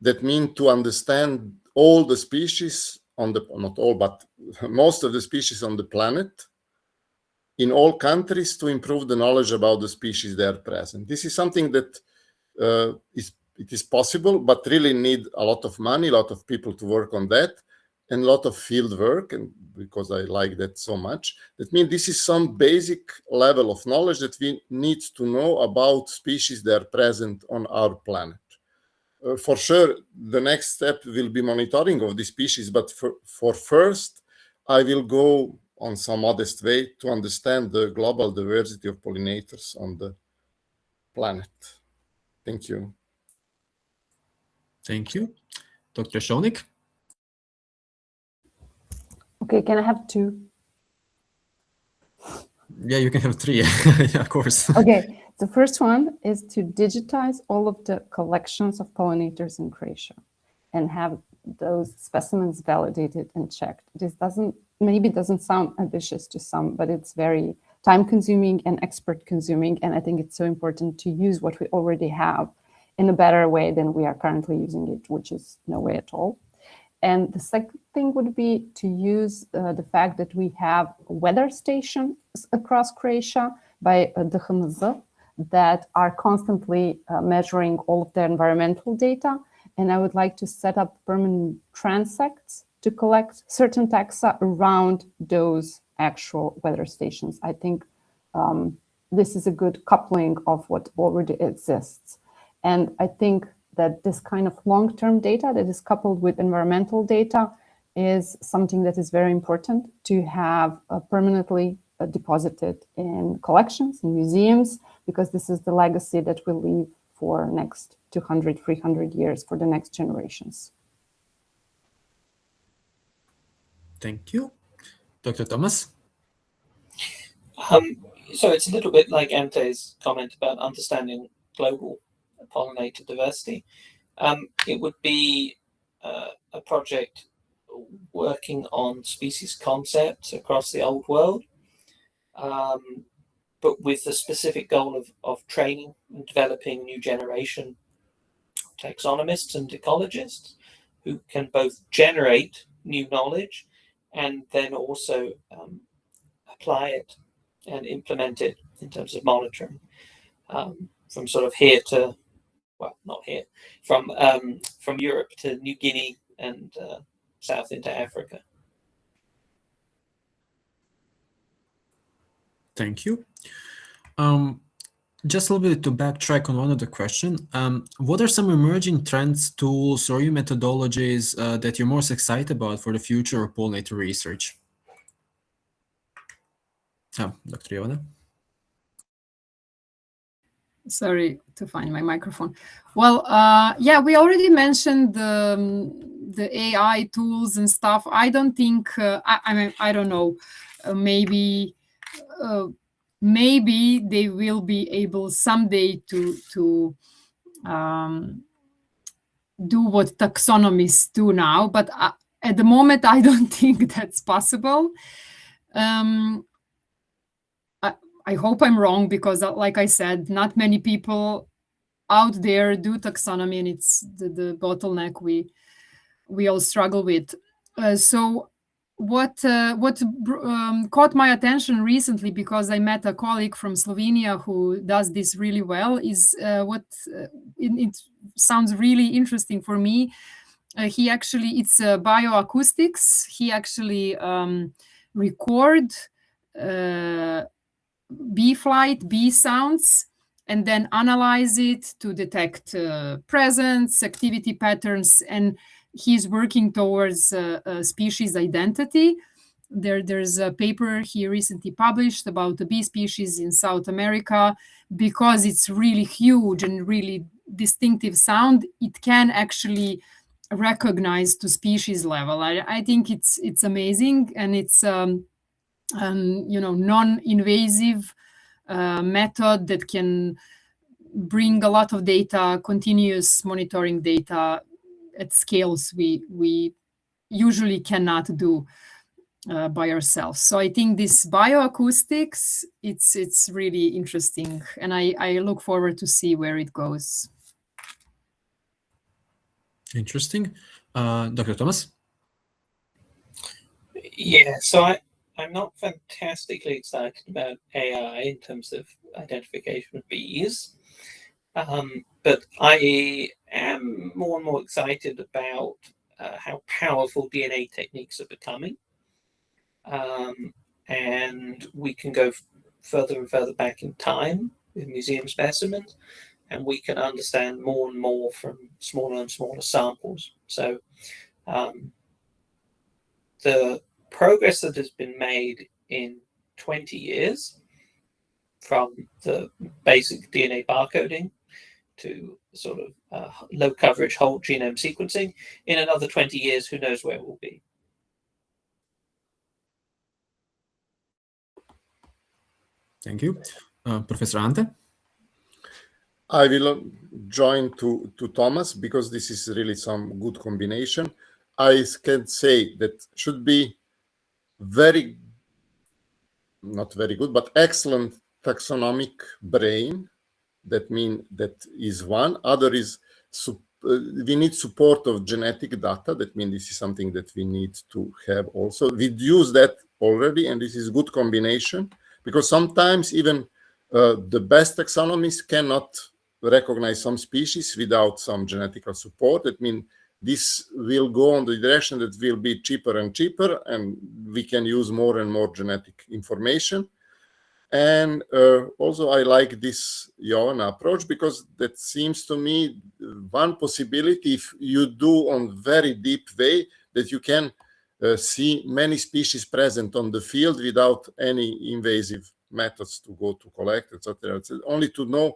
That means to understand all the species on the, not all, but most of the species on the planet in all countries, to improve the knowledge about the species that are present. This is something that it is possible, but really need a lot of money, a lot of people to work on that, and a lot of field work, and because I like that so much. That means this is some basic level of knowledge that we need to know about species that are present on our planet. For sure, the next step will be monitoring of the species, but for first, I will go on some modest way to understand the global diversity of pollinators on the planet. Thank you. Thank you. Dr. Schoenig? Okay, can I have two? Yeah, you can have three. Yeah, of course. Okay, the first one is to digitize all of the collections of pollinators in Croatia and have those specimens validated and checked. This maybe doesn't sound ambitious to some, but it's very time consuming and expert consuming. And I think it's so important to use what we already have in a better way than we are currently using it, which is no way at all. And the second thing would be to use the fact that we have weather stations across Croatia by DHMZ that are constantly measuring all of their environmental data. And I would like to set up permanent transects to collect certain taxa around those actual weather stations. I think this is a good coupling of what already exists. And I think that this kind of long-term data that is coupled with environmental data is something that is very important to have permanently deposited in collections, in museums, because this is the legacy that will leave for next 200, 300 years for the next generations. Thank you. Dr. Thomas? So it's a little bit like Ante's comment about understanding global pollinator diversity. It would be a project working on species concepts across the old world. but with the specific goal of training and developing new generation taxonomists and ecologists who can both generate new knowledge and then also apply it and implement it in terms of monitoring, from sort of here to, well, not here, from Europe to New Guinea and south into Africa. Thank you. Just a little bit to backtrack on one of the question. What are some emerging trends, tools, or new methodologies that you're most excited about for the future of pollinator research? Dr. Ivana. Sorry to find my microphone. Well, yeah, we already mentioned the AI tools and stuff. I don't think, I mean, I don't know, maybe they will be able someday to do what taxonomists do now, but at the moment, I don't think that's possible. I hope I'm wrong, because like I said, not many people out there do taxonomy, and it's the bottleneck we all struggle with. So what caught my attention recently, because I met a colleague from Slovenia who does this really well, is it sounds really interesting for me. He actually, it's bioacoustics. He actually record bee flight, bee sounds, and then analyze it to detect presence, activity patterns, and he's working towards species identity. There's a paper he recently published about the bee species in South America. Because it's really huge and really distinctive sound, it can actually recognize to species level. I think it's amazing, and it's non-invasive method that can bring a lot of data, continuous monitoring data at scales we usually cannot do by ourselves. So I think this bioacoustics, it's really interesting, and I look forward to see where it goes. Interesting. Dr. Thomas? Yeah, so I'm not fantastically excited about AI in terms of identification of bees, but I am more and more excited about how powerful DNA techniques are becoming. And we can go further and further back in time with museum specimens, and we can understand more and more from smaller and smaller samples. So the progress that has been made in 20 years, from the basic DNA barcoding to sort of low coverage whole genome sequencing, in another 20 years, who knows where we'll be. Thank you. Professor Ante? I will join to Thomas, because this is really some good combination. I can say that should be not very good, but excellent taxonomic brain. That means that is one. Other is we need support of genetic data. That means this is something that we need to have also. We use that already, and this is good combination, because sometimes even the best taxonomists cannot recognize some species without some genetical support. That means this will go on the direction that will be cheaper and cheaper, and we can use more and more genetic information. And also I like this Joanna approach, because that seems to me one possibility, if you do on very deep way, that you can see many species present on the field without any invasive methods to go to collect, etc. Only to know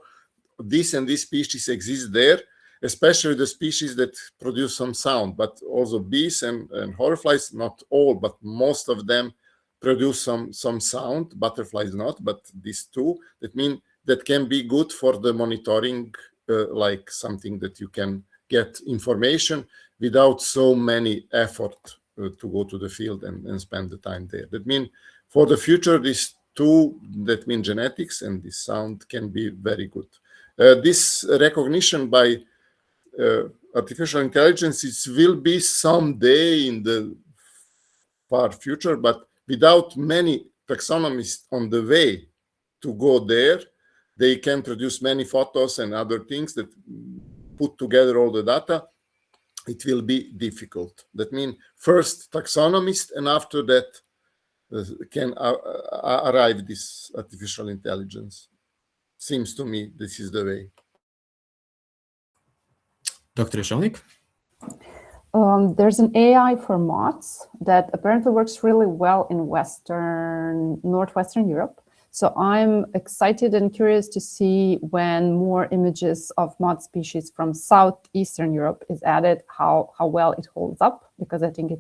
this and this species exist there, especially the species that produce some sound, but also bees and horflies, not all, but most of them produce some sound, butterflies not, but these two, that mean that can be good for the monitoring, like something that you can get information without so many effort to go to the field and spend the time there. That means for the future, these 2, that means genetics, and this sound can be very good. This recognition by artificial intelligence will be someday in the far future, but without many taxonomists on the way to go there, they can produce many photos and other things that put together all the data. It will be difficult. That means first taxonomist, and after that can arrive this artificial intelligence. Seems to me this is the way. Dr. Reshelnik? There's an AI for moths that apparently works really well in Northwestern Europe. So I'm excited and curious to see when more images of moth species from Southeastern Europe is added, how well it holds up, because I think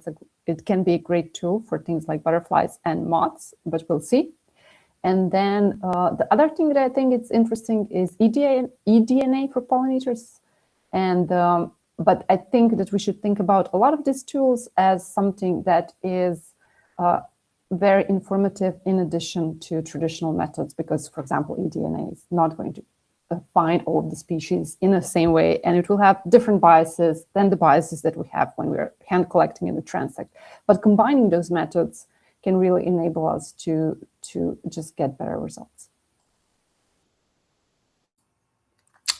it can be a great tool for things like butterflies and moths, but we'll see. And then the other thing that I think it's interesting is eDNA for pollinators. And but I think that we should think about a lot of these tools as something that is very informative in addition to traditional methods, because, for example, eDNA is not going to find all of the species in the same way, and it will have different biases than the biases that we have when we're hand collecting in the transect. But combining those methods can really enable us to just get better results.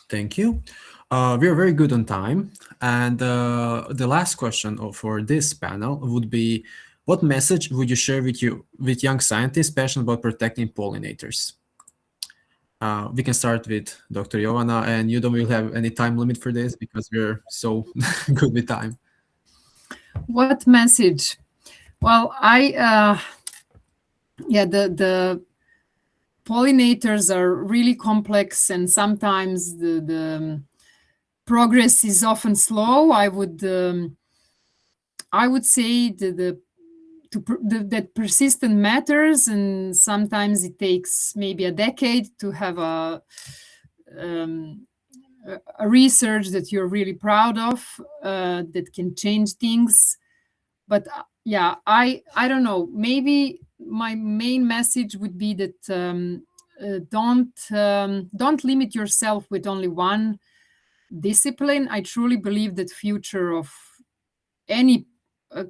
Thank you. We are very good on time. And the last question for this panel would be, what message would you share with young scientists passionate about protecting pollinators? We can start with Dr. Jovana, and you don't really have any time limit for this because we're so good with time. What message? Well, the pollinators are really complex, and sometimes the progress is often slow. I would say that persistence matters, and sometimes it takes maybe a decade to have a research that you're really proud of, that can change things. But yeah, I don't know. Maybe my main message would be that don't limit yourself with only one discipline. I truly believe that future of any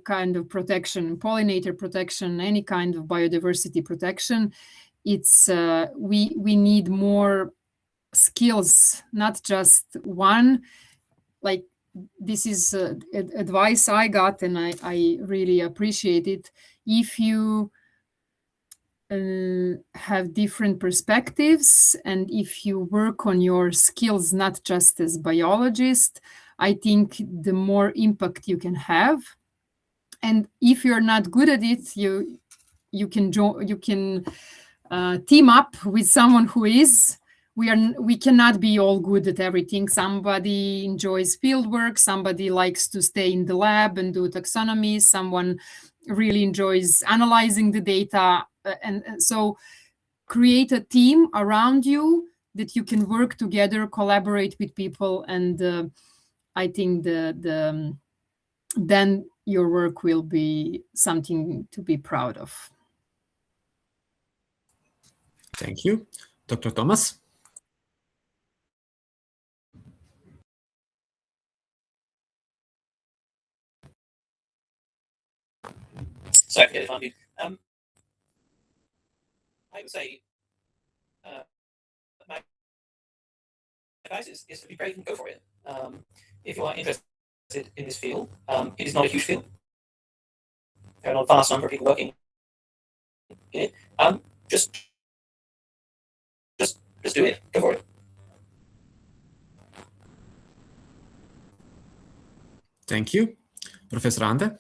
kind of protection, pollinator protection, any kind of biodiversity protection, it's we need more skills, not just one. Like, this is advice I got, and I really appreciate it. If you have different perspectives, and if you work on your skills not just as biologist, I think the more impact you can have. And if you're not good at it, you can team up with someone who is. We cannot be all good at everything. Somebody enjoys field work, somebody likes to stay in the lab and do taxonomy, someone really enjoys analyzing the data, and so create a team around you that you can work together, collaborate with people, and I think then your work will be something to be proud of. Thank you. Dr. Thomas? Sorry, if I'm I would say my advice is to be brave and go for it. If you are interested in this field, it is not a huge field. There are not a vast number of people working in it. Just do it. Go for it. Thank you. Professor Ante?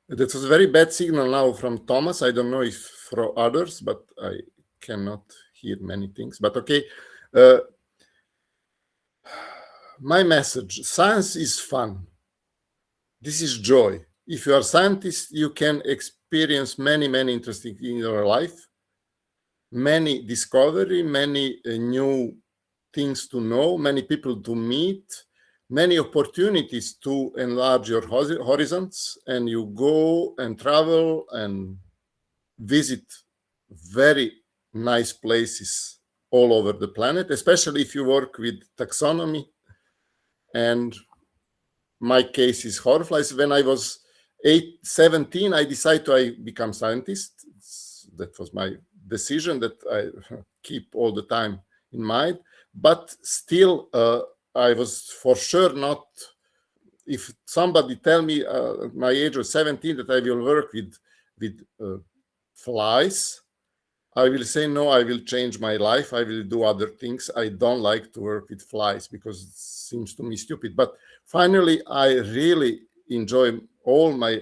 That was a very bad signal now from Thomas. I don't know if for others, but I cannot hear many things. But okay. My message, science is fun. This is joy. If you are a scientist, you can experience many interesting things in your life, many discovery, many new things to know, many people to meet, many opportunities to enlarge your horizons, and you go and travel and visit very nice places all over the planet, especially if you work with taxonomy. And my case is horflies. When I was 17, I decided to become scientist. That was my decision that I keep all the time in mind. But still, I was for sure not, if somebody tell me at my age of 17 that I will work with flies, I will say, no, I will change my life. I will do other things. I don't like to work with flies because it seems to me stupid. But finally, I really enjoy all my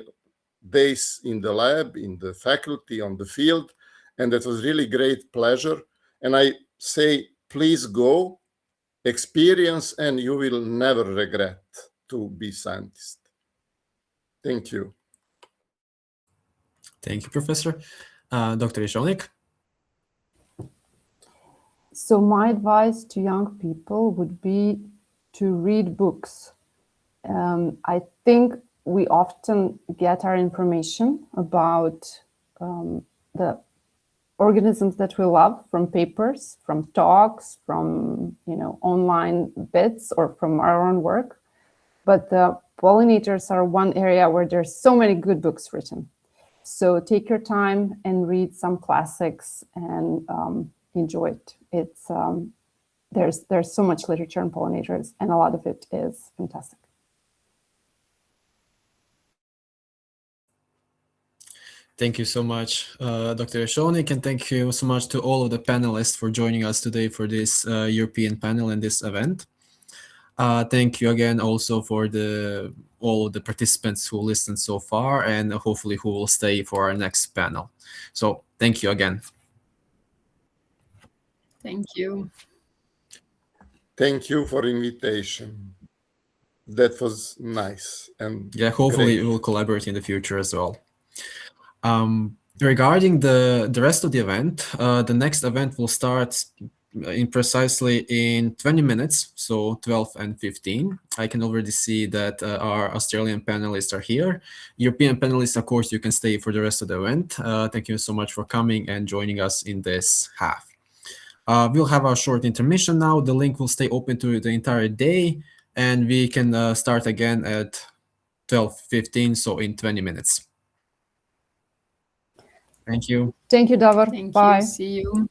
days in the lab, in the faculty, on the field. And that was really great pleasure. And I say, please go, experience, and you will never regret to be scientist. Thank you. Thank you, Professor. Dr. Ishonik? So my advice to young people would be to read books. I think we often get our information about the organisms that we love from papers, from talks, from online bits, or from our own work. But the pollinators are one area where there's so many good books written. So take your time and read some classics and enjoy it. It's there's so much literature on pollinators, and a lot of it is fantastic. Thank you so much, Dr. Ishonik, and thank you so much to all of the panelists for joining us today for this European panel and this event. Thank you again also for all of the participants who listened so far, and hopefully who will stay for our next panel. So thank you again. Thank you. Thank you for invitation. That was nice. And yeah, hopefully great. we will collaborate in the future as well. Regarding the rest of the event, the next event will start precisely in 20 minutes, so 12:15. I can already see that our Australian panelists are here. European panelists, of course, you can stay for the rest of the event. Thank you so much for coming and joining us in this half. We'll have our short intermission now. The link will stay open to the entire day, and we can start again at 12:15, so in 20 minutes. Thank you. Thank you, Davor. Thank Bye. you. See you.